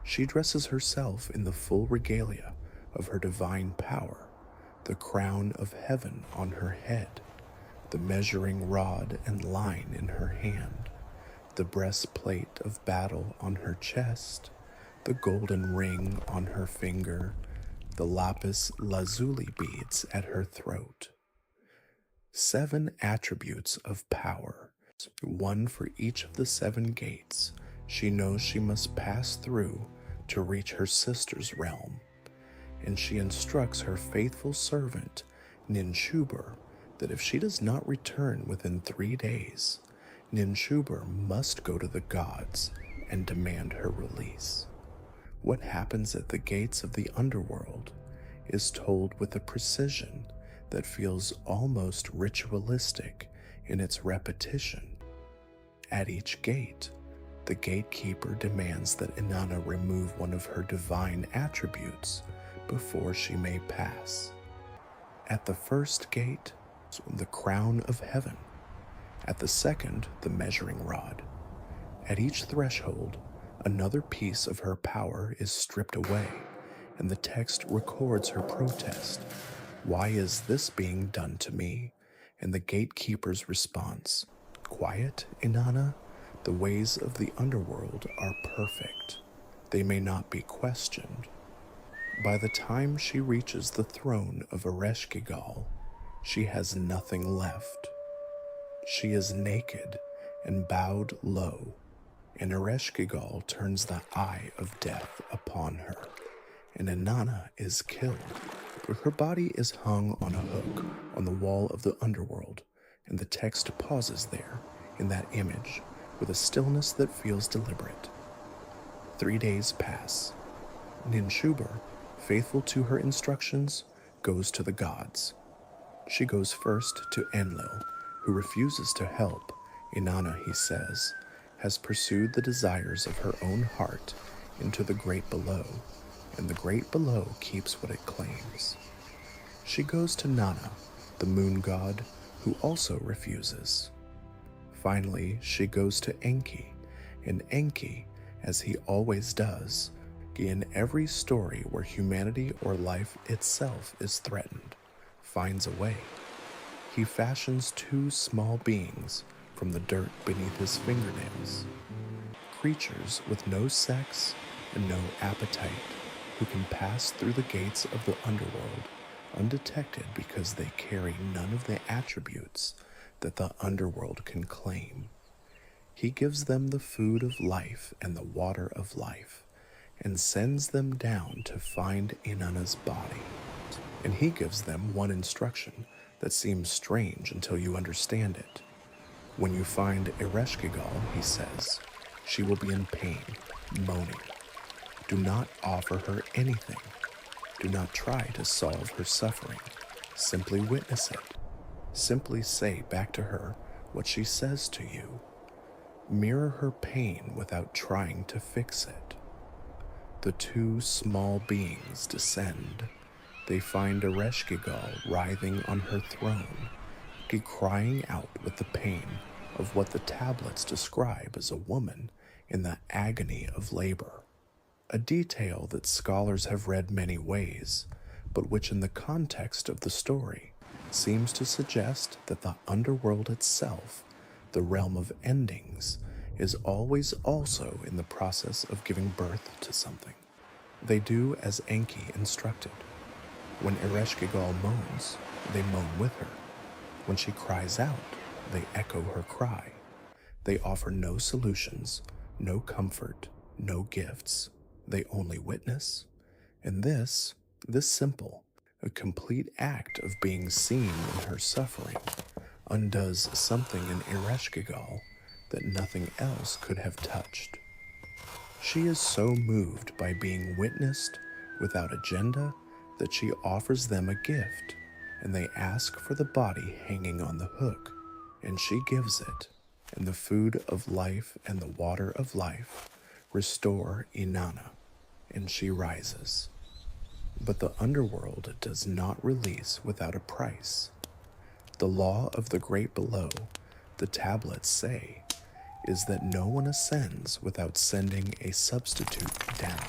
Speaker 1: She dresses herself in the full regalia of her divine power, the crown of heaven on her head, the measuring rod and line in her hand, the breastplate of battle on her chest, the golden ring on her finger, the lapis lazuli beads at her throat. 7 attributes of power, one for each of the 7 gates she knows she must pass through to reach her sister's realm, and she instructs her faithful servant, Ninshubur, that if she does not return within 3 days, Ninshubur must go to the gods and demand her release. What happens at the gates of the underworld is told with a precision that feels almost ritualistic in its repetition. At each gate, the gatekeeper demands that Inanna remove one of her divine attributes before she may pass. At the first gate, the crown of heaven. At the second, the measuring rod. At each threshold, another piece of her power is stripped away, and the text records her protest. Why is this being done to me? And the gatekeeper's response, quiet, Inanna, the ways of the underworld are perfect. They may not be questioned. By the time she reaches the throne of Ereshkigal, she has nothing left. She is naked and bowed low, and Ereshkigal turns the eye of death upon her, and Inanna is killed Her body is hung on a hook on the wall of the underworld, and the text pauses there, in that image, with a stillness that feels deliberate. 3 days pass. Ninshubur, faithful to her instructions, goes to the gods. She goes first to Enlil, who refuses to help. Inanna, he says, has pursued the desires of her own heart into the great below, and the great below keeps what it claims. She goes to Nana, the moon god, who also refuses. Finally, she goes to Enki, and Enki, as he always does, in every story where humanity or life itself is threatened, finds a way. He fashions 2 small beings from the dirt beneath his fingernails, creatures with no sex and no appetite, who can pass through the gates of the underworld undetected because they carry none of the attributes that the underworld can claim. He gives them the food of life and the water of life, and sends them down to find Inanna's body. And he gives them one instruction that seems strange until you understand it. When you find Ereshkigal, he says, she will be in pain, moaning. Do not offer her anything. Do not try to solve her suffering. Simply witness it. Simply say back to her what she says to you. Mirror her pain without trying to fix it. The 2 small beings descend. They find Ereshkigal writhing on her throne, crying out with the pain of what the tablets describe as a woman in the agony of labor. A detail that scholars have read many ways, but which in the context of the story seems to suggest that the underworld itself, the realm of endings, is always also in the process of giving birth to something. They do as Enki instructed. When Ereshkigal moans, they moan with her. When she cries out, they echo her cry. They offer no solutions, no comfort, no gifts. They only witness. And this simple, a complete act of being seen in her suffering, undoes something in Ereshkigal that nothing else could have touched. She is so moved by being witnessed without agenda that she offers them a gift, and they ask for the body hanging on the hook, and she gives it, and the food of life and the water of life restore Inanna, and she rises. But the underworld does not release without a price. The law of the great below, the tablets say, is that no one ascends without sending a substitute down.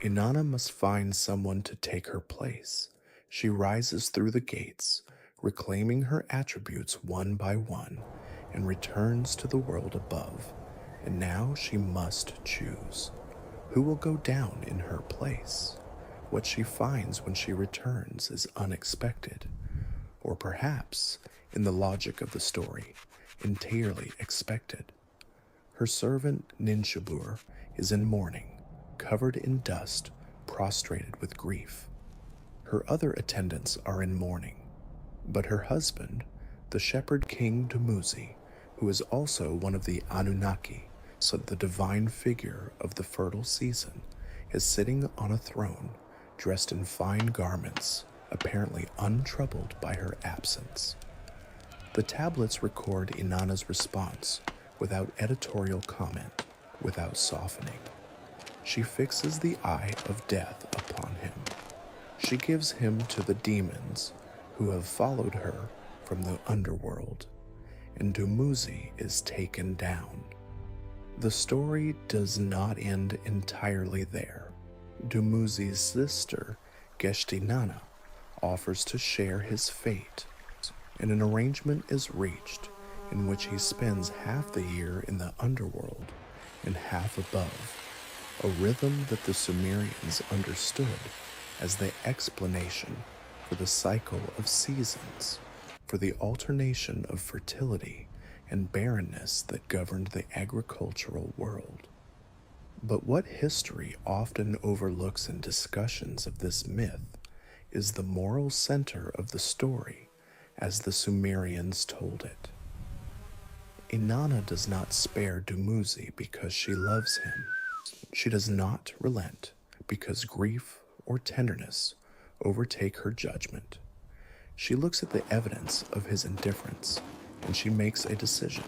Speaker 1: Inanna must find someone to take her place. She rises through the gates, reclaiming her attributes one by one, and returns to the world above. And now she must choose. Who will go down in her place? What she finds when she returns is unexpected, or perhaps, in the logic of the story, entirely expected. Her servant Ninshubur is in mourning, covered in dust, prostrated with grief. Her other attendants are in mourning, but her husband, the shepherd king Dumuzi, who is also one of the Anunnaki, so the divine figure of the fertile season, is sitting on a throne, dressed in fine garments, apparently untroubled by her absence. The tablets record Inanna's response without editorial comment, without softening. She fixes the eye of death upon him. She gives him to the demons who have followed her from the underworld, and Dumuzi is taken down. The story does not end entirely there. Dumuzi's sister, Geshtinana, offers to share his fate, and an arrangement is reached in which he spends half the year in the underworld and half above, a rhythm that the Sumerians understood as the explanation for the cycle of seasons, for the alternation of fertility and barrenness that governed the agricultural world. But what history often overlooks in discussions of this myth is the moral center of the story as the Sumerians told it. Inanna does not spare Dumuzi because she loves him. She does not relent because grief or tenderness overtake her judgment. She looks at the evidence of his indifference and she makes a decision.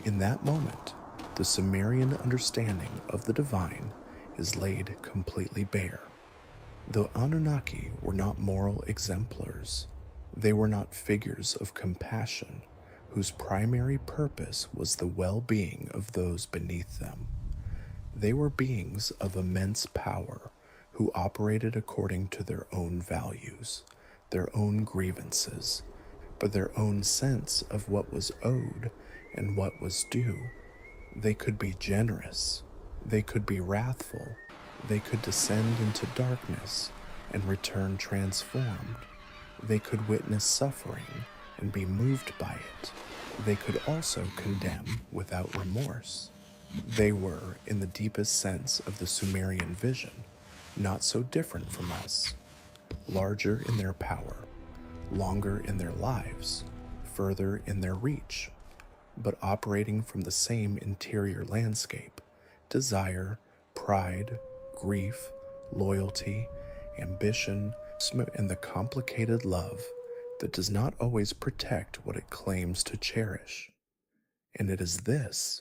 Speaker 1: In that moment, the Sumerian understanding of the divine is laid completely bare. The Anunnaki were not moral exemplars. They were not figures of compassion whose primary purpose was the well-being of those beneath them. They were beings of immense power who operated according to their own values, their own grievances, but their own sense of what was owed and what was due. They could be generous, they could be wrathful, they could descend into darkness and return transformed. They could witness suffering and be moved by it. They could also condemn without remorse. They were, in the deepest sense of the Sumerian vision, not so different from us, larger in their power, longer in their lives, further in their reach, but operating from the same interior landscape: desire, pride, grief, loyalty, ambition, and the complicated love that does not always protect what it claims to cherish. And it is this,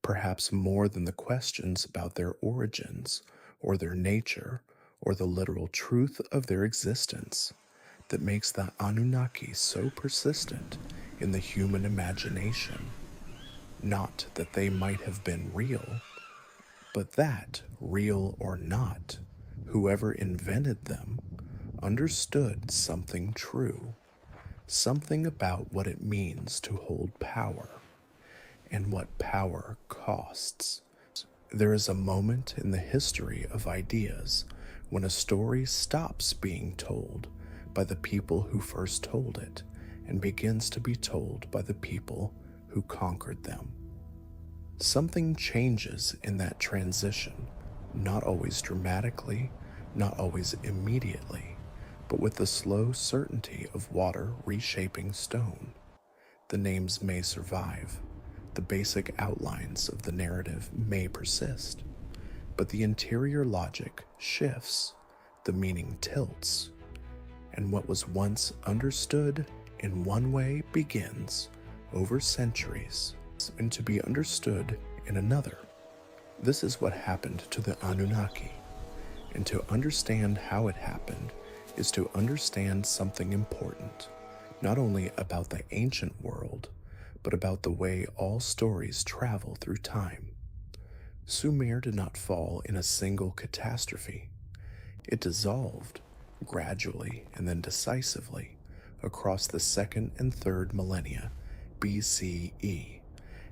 Speaker 1: perhaps more than the questions about their origins or their nature or the literal truth of their existence, that makes the Anunnaki so persistent in the human imagination. Not that they might have been real, but that, real or not, whoever invented them understood something true, something about what it means to hold power and what power costs. There is a moment in the history of ideas when a story stops being told by the people who first told it and begins to be told by the people who conquered them. Something changes in that transition, not always dramatically, not always immediately, but with the slow certainty of water reshaping stone. The names may survive, the basic outlines of the narrative may persist, but the interior logic shifts, the meaning tilts, and what was once understood in one way begins, over centuries, and to be understood in another. This is what happened to the Anunnaki, and to understand how it happened is to understand something important, not only about the ancient world, but about the way all stories travel through time. Sumer did not fall in a single catastrophe. It dissolved, gradually and then decisively, across the second and third millennia BCE,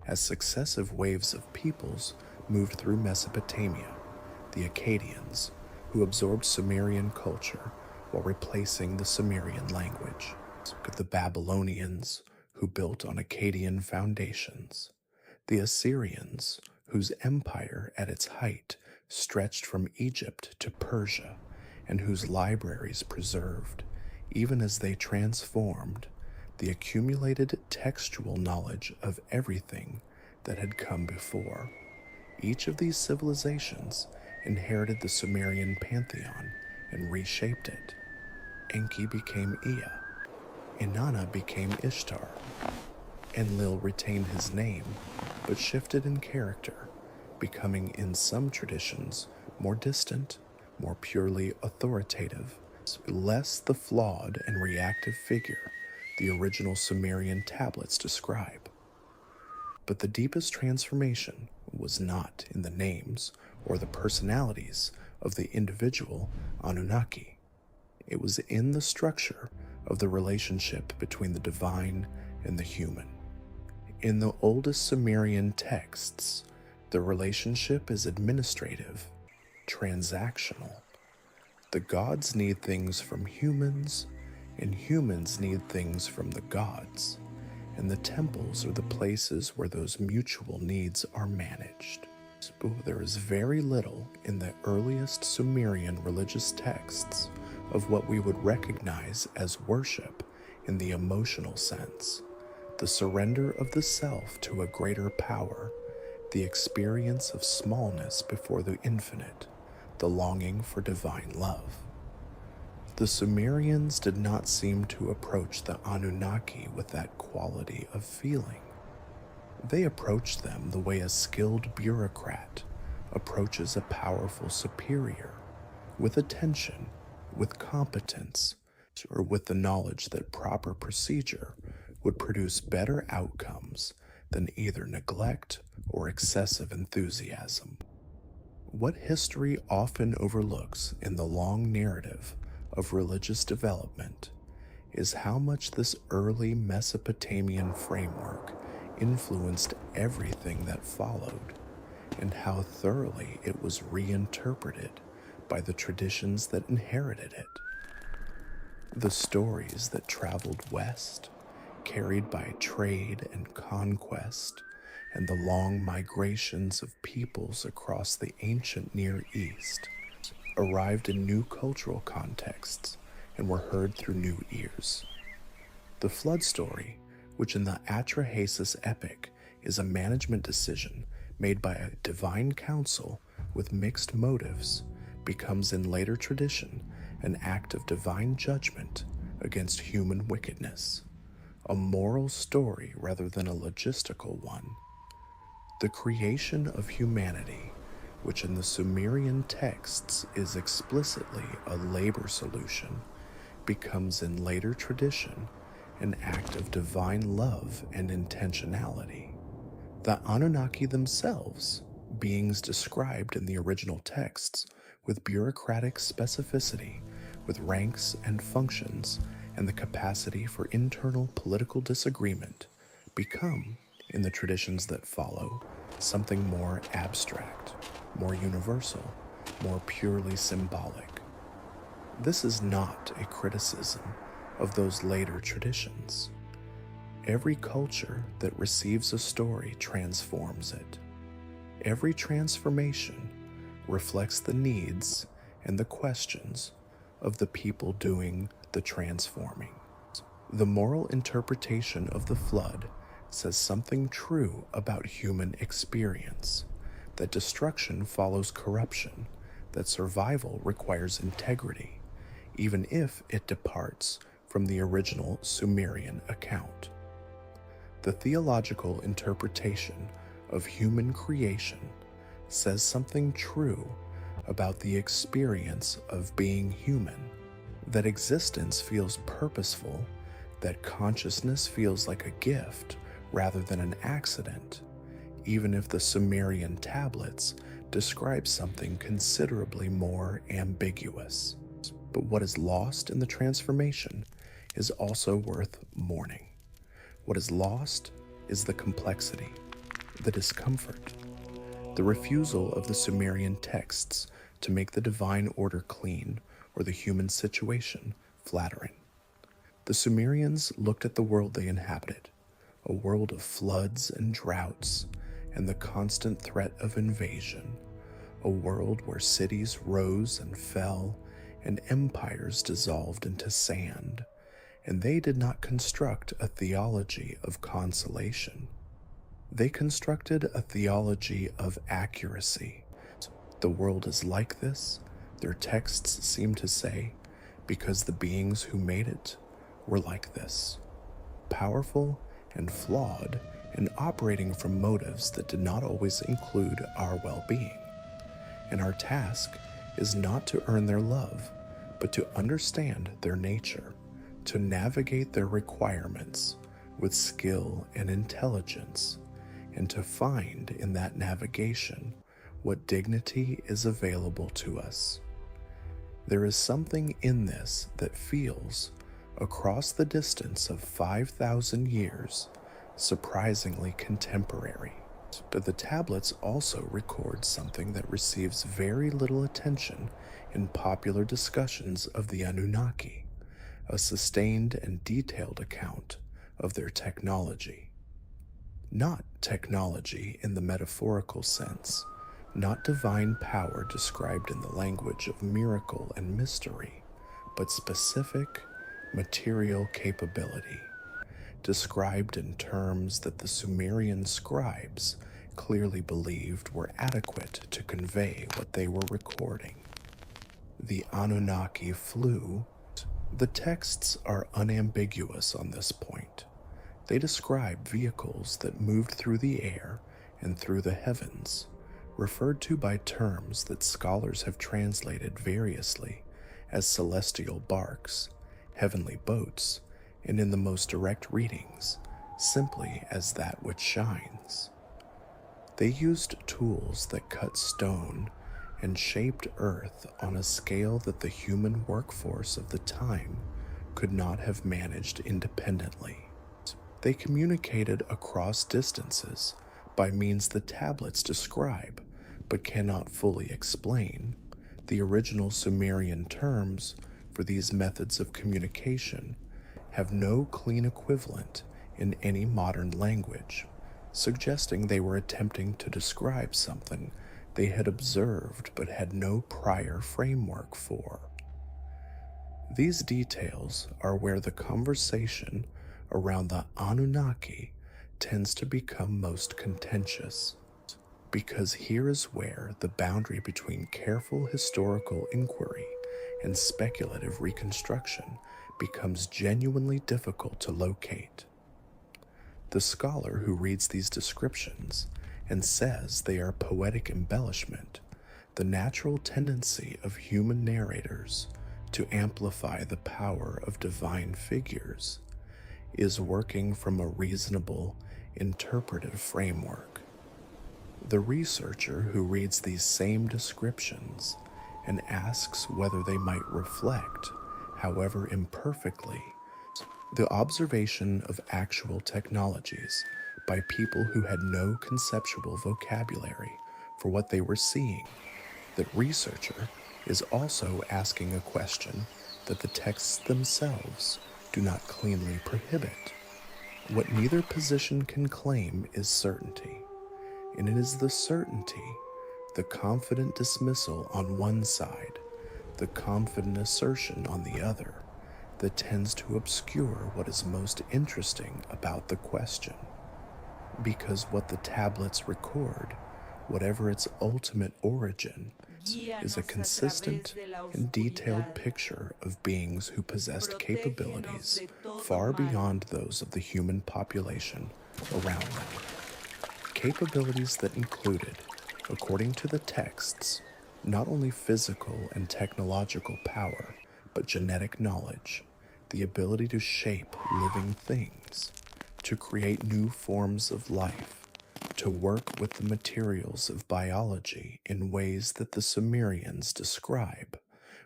Speaker 1: as successive waves of peoples moved through Mesopotamia: the Akkadians, who absorbed Sumerian culture while replacing the Sumerian language; the Babylonians, who built on Akkadian foundations; the Assyrians, whose empire at its height stretched from Egypt to Persia, and whose libraries preserved, even as they transformed, the accumulated textual knowledge of everything that had come before. Each of these civilizations inherited the Sumerian pantheon and reshaped it. Enki became Ea, Inanna became Ishtar. Enlil retained his name, but shifted in character, becoming in some traditions more distant, more purely authoritative, less the flawed and reactive figure the original Sumerian tablets describe. But the deepest transformation was not in the names or the personalities of the individual Anunnaki. It was in the structure of the relationship between the divine and the human. In the oldest Sumerian texts, the relationship is administrative, transactional. The gods need things from humans, and humans need things from the gods, and the temples are the places where those mutual needs are managed. But there is very little in the earliest Sumerian religious texts of what we would recognize as worship in the emotional sense, the surrender of the self to a greater power, the experience of smallness before the infinite, the longing for divine love. The Sumerians did not seem to approach the Anunnaki with that quality of feeling. They approached them the way a skilled bureaucrat approaches a powerful superior, with attention, with competence, or with the knowledge that proper procedure would produce better outcomes than either neglect or excessive enthusiasm. What history often overlooks in the long narrative of religious development is how much this early Mesopotamian framework influenced everything that followed, and how thoroughly it was reinterpreted by the traditions that inherited it. The stories that traveled west, carried by trade and conquest, and the long migrations of peoples across the ancient Near East, arrived in new cultural contexts and were heard through new ears. The flood story, which in the Atrahasis epic is a management decision made by a divine council with mixed motives, becomes in later tradition an act of divine judgment against human wickedness, a moral story rather than a logistical one. The creation of humanity, which in the Sumerian texts is explicitly a labor solution, becomes in later tradition an act of divine love and intentionality. The Anunnaki themselves, beings described in the original texts with bureaucratic specificity, with ranks and functions, and the capacity for internal political disagreement, become, in the traditions that follow, something more abstract, more universal, more purely symbolic. This is not a criticism of those later traditions. Every culture that receives a story transforms it. Every transformation reflects the needs and the questions of the people doing the transforming. The moral interpretation of the flood says something true about human experience, that destruction follows corruption, that survival requires integrity, even if it departs from the original Sumerian account. The theological interpretation of human creation says something true about the experience of being human, that existence feels purposeful, that consciousness feels like a gift rather than an accident, even if the Sumerian tablets describe something considerably more ambiguous. But what is lost in the transformation is also worth mourning. What is lost is the complexity, the discomfort, the refusal of the Sumerian texts to make the divine order clean or the human situation flattering. The Sumerians looked at the world they inhabited, a world of floods and droughts and the constant threat of invasion, a world where cities rose and fell and empires dissolved into sand, and they did not construct a theology of consolation. They constructed a theology of accuracy. The world is like this, their texts seem to say, because the beings who made it were like this, powerful and flawed and operating from motives that did not always include our well-being. And our task is not to earn their love, but to understand their nature, to navigate their requirements with skill and intelligence, and to find in that navigation what dignity is available to us. There is something in this that feels, across the distance of 5,000 years, surprisingly contemporary. But the tablets also record something that receives very little attention in popular discussions of the Anunnaki, a sustained and detailed account of their technology. Not technology in the metaphorical sense, not divine power described in the language of miracle and mystery, but specific material capability, described in terms that the Sumerian scribes clearly believed were adequate to convey what they were recording. The Anunnaki flew. The texts are unambiguous on this point. They describe vehicles that moved through the air and through the heavens, referred to by terms that scholars have translated variously as celestial barks, heavenly boats, and in the most direct readings, simply as that which shines. They used tools that cut stone and shaped earth on a scale that the human workforce of the time could not have managed independently. They communicated across distances by means the tablets describe, but cannot fully explain. The original Sumerian terms for these methods of communication have no clean equivalent in any modern language, suggesting they were attempting to describe something they had observed but had no prior framework for. These details are where the conversation around the Anunnaki tends to become most contentious, because here is where the boundary between careful historical inquiry and speculative reconstruction becomes genuinely difficult to locate. The scholar who reads these descriptions and says they are poetic embellishment, the natural tendency of human narrators to amplify the power of divine figures, is working from a reasonable, interpretive framework. The researcher who reads these same descriptions and asks whether they might reflect, however imperfectly, the observation of actual technologies by people who had no conceptual vocabulary for what they were seeing. That researcher is also asking a question that the texts themselves do not cleanly prohibit. What neither position can claim is certainty, and it is the certainty, the confident dismissal on one side, the confident assertion on the other, that tends to obscure what is most interesting about the question. Because what the tablets record, whatever its ultimate origin, is a consistent and detailed picture of beings who possessed capabilities far beyond those of the human population around them. Capabilities that included, according to the texts, not only physical and technological power, but genetic knowledge, the ability to shape living things, to create new forms of life, to work with the materials of biology in ways that the Sumerians describe,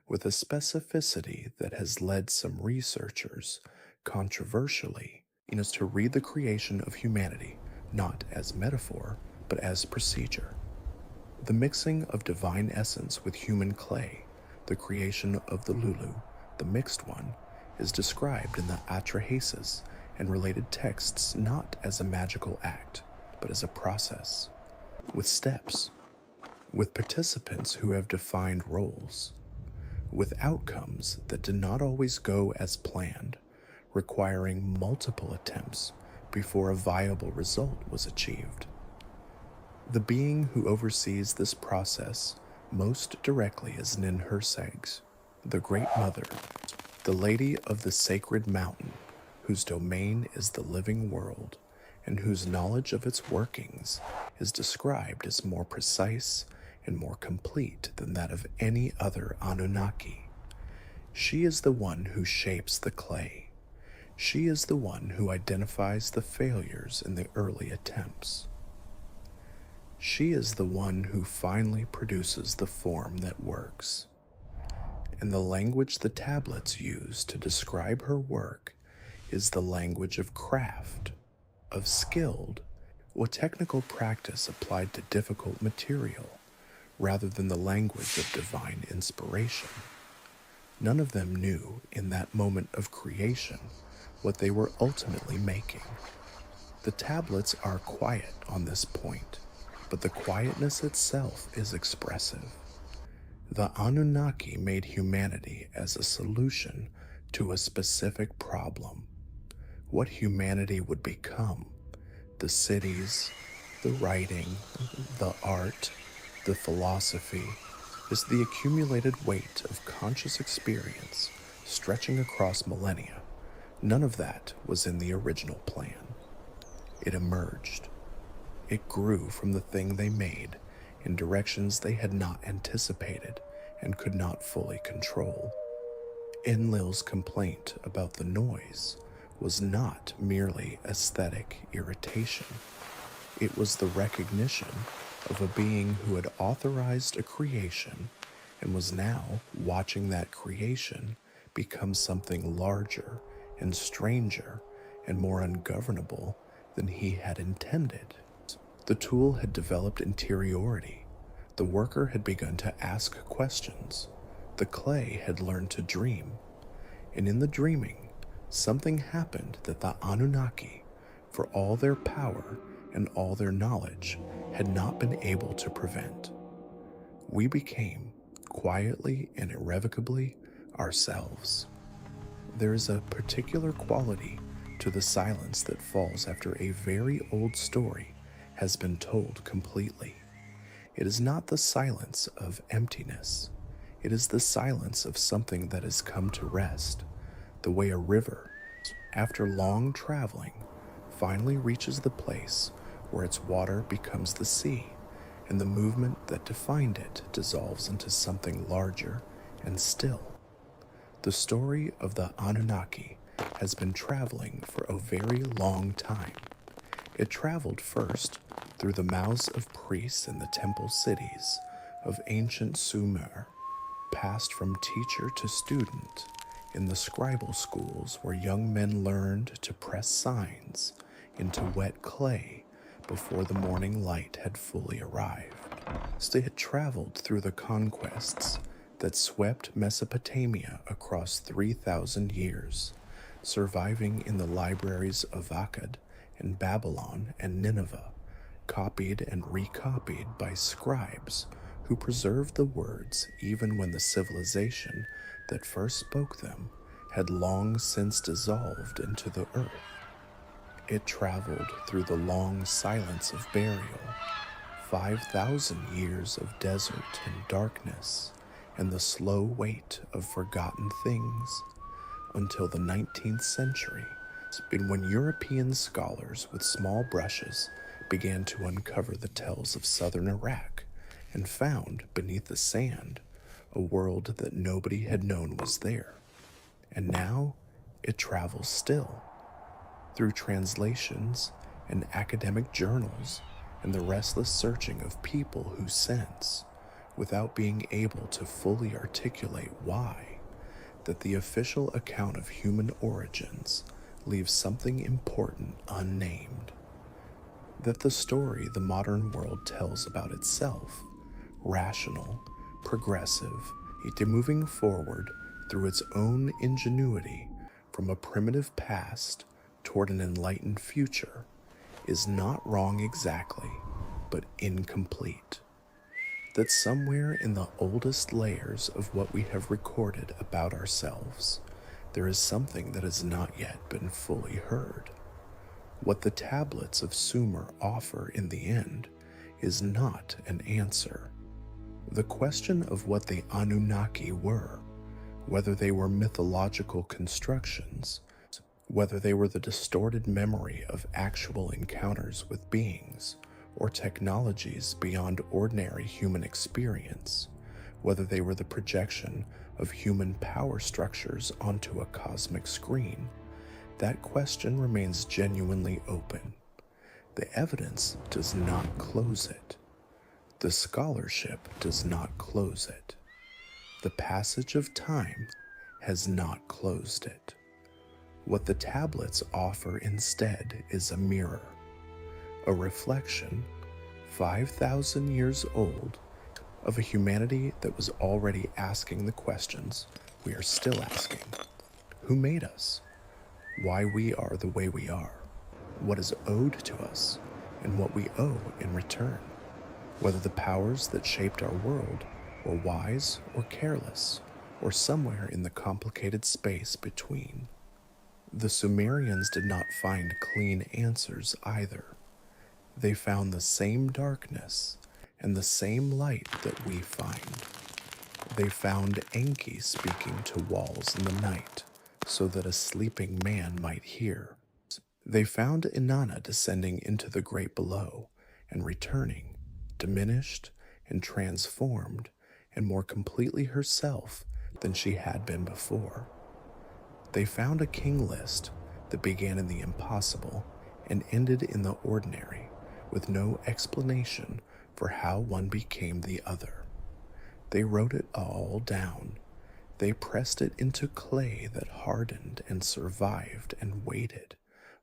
Speaker 1: with a specificity that has led some researchers, controversially, to read the creation of humanity not as metaphor, but as procedure. The mixing of divine essence with human clay, the creation of the Lulu, the mixed one, is described in the Atrahasis and related texts not as a magical act, but as a process, with steps, with participants who have defined roles, with outcomes that did not always go as planned, requiring multiple attempts before a viable result was achieved. The being who oversees this process most directly is Ninhursag, the Great Mother, the Lady of the Sacred Mountain, whose domain is the living world, and whose knowledge of its workings is described as more precise and more complete than that of any other Anunnaki. She is the one who shapes the clay. She is the one who identifies the failures in the early attempts. She is the one who finally produces the form that works. And the language the tablets use to describe her work is the language of craft, of skilled, or technical practice applied to difficult material, rather than the language of divine inspiration. None of them knew in that moment of creation what they were ultimately making. The tablets are quiet on this point, but the quietness itself is expressive. The Anunnaki made humanity as a solution to a specific problem. What humanity would become, the cities, the writing, the art, the philosophy, is the accumulated weight of conscious experience stretching across millennia. None of that was in the original plan. It emerged. It grew from the thing they made in directions they had not anticipated and could not fully control. Enlil's complaint about the noise was not merely aesthetic irritation. It was the recognition of a being who had authorized a creation and was now watching that creation become something larger and stranger and more ungovernable than he had intended. The tool had developed interiority. The worker had begun to ask questions. The clay had learned to dream. And in the dreaming, something happened that the Anunnaki, for all their power and all their knowledge, had not been able to prevent. We became, quietly and irrevocably, ourselves. There is a particular quality to the silence that falls after a very old story has been told completely. It is not the silence of emptiness. It is the silence of something that has come to rest, the way a river, after long traveling, finally reaches the place where its water becomes the sea, and the movement that defined it dissolves into something larger and still. The story of the Anunnaki has been traveling for a very long time. It traveled first through the mouths of priests in the temple cities of ancient Sumer, passed from teacher to student in the scribal schools where young men learned to press signs into wet clay before the morning light had fully arrived. They had traveled through the conquests that swept Mesopotamia across 3,000 years, surviving in the libraries of Akkad and Babylon and Nineveh, copied and recopied by scribes who preserved the words even when the civilization that first spoke them had long since dissolved into the earth. It traveled through the long silence of burial, 5,000 years of desert and darkness, and the slow weight of forgotten things, until the 19th century, when European scholars with small brushes began to uncover the tells of southern Iraq and found beneath the sand a world that nobody had known was there. And now it travels still, through translations and academic journals and the restless searching of people who sense, without being able to fully articulate why, that the official account of human origins leaves something important unnamed. That the story the modern world tells about itself, rational, progressive, yet moving forward through its own ingenuity from a primitive past toward an enlightened future, is not wrong exactly, but incomplete. That somewhere in the oldest layers of what we have recorded about ourselves, there is something that has not yet been fully heard. What the tablets of Sumer offer in the end is not an answer. The question of what the Anunnaki were, whether they were mythological constructions, whether they were the distorted memory of actual encounters with beings, or technologies beyond ordinary human experience, whether they were the projection of human power structures onto a cosmic screen, that question remains genuinely open. The evidence does not close it. The scholarship does not close it. The passage of time has not closed it. What the tablets offer instead is a mirror, a reflection, 5,000 years old, of a humanity that was already asking the questions we are still asking. Who made us? Why we are the way we are? What is owed to us, and what we owe in return? Whether the powers that shaped our world or wise or careless, or somewhere in the complicated space between. The Sumerians did not find clean answers either. They found the same darkness and the same light that we find. They found Enki speaking to walls in the night so that a sleeping man might hear. They found Inanna descending into the great below and returning, diminished and transformed and more completely herself than she had been before. They found a king list that began in the impossible and ended in the ordinary, with no explanation for how one became the other. They wrote it all down. They pressed it into clay that hardened and survived and waited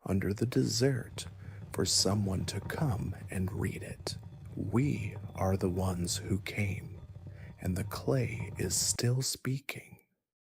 Speaker 1: under the desert for someone to come and read it. We are the ones who came, and the clay is still speaking.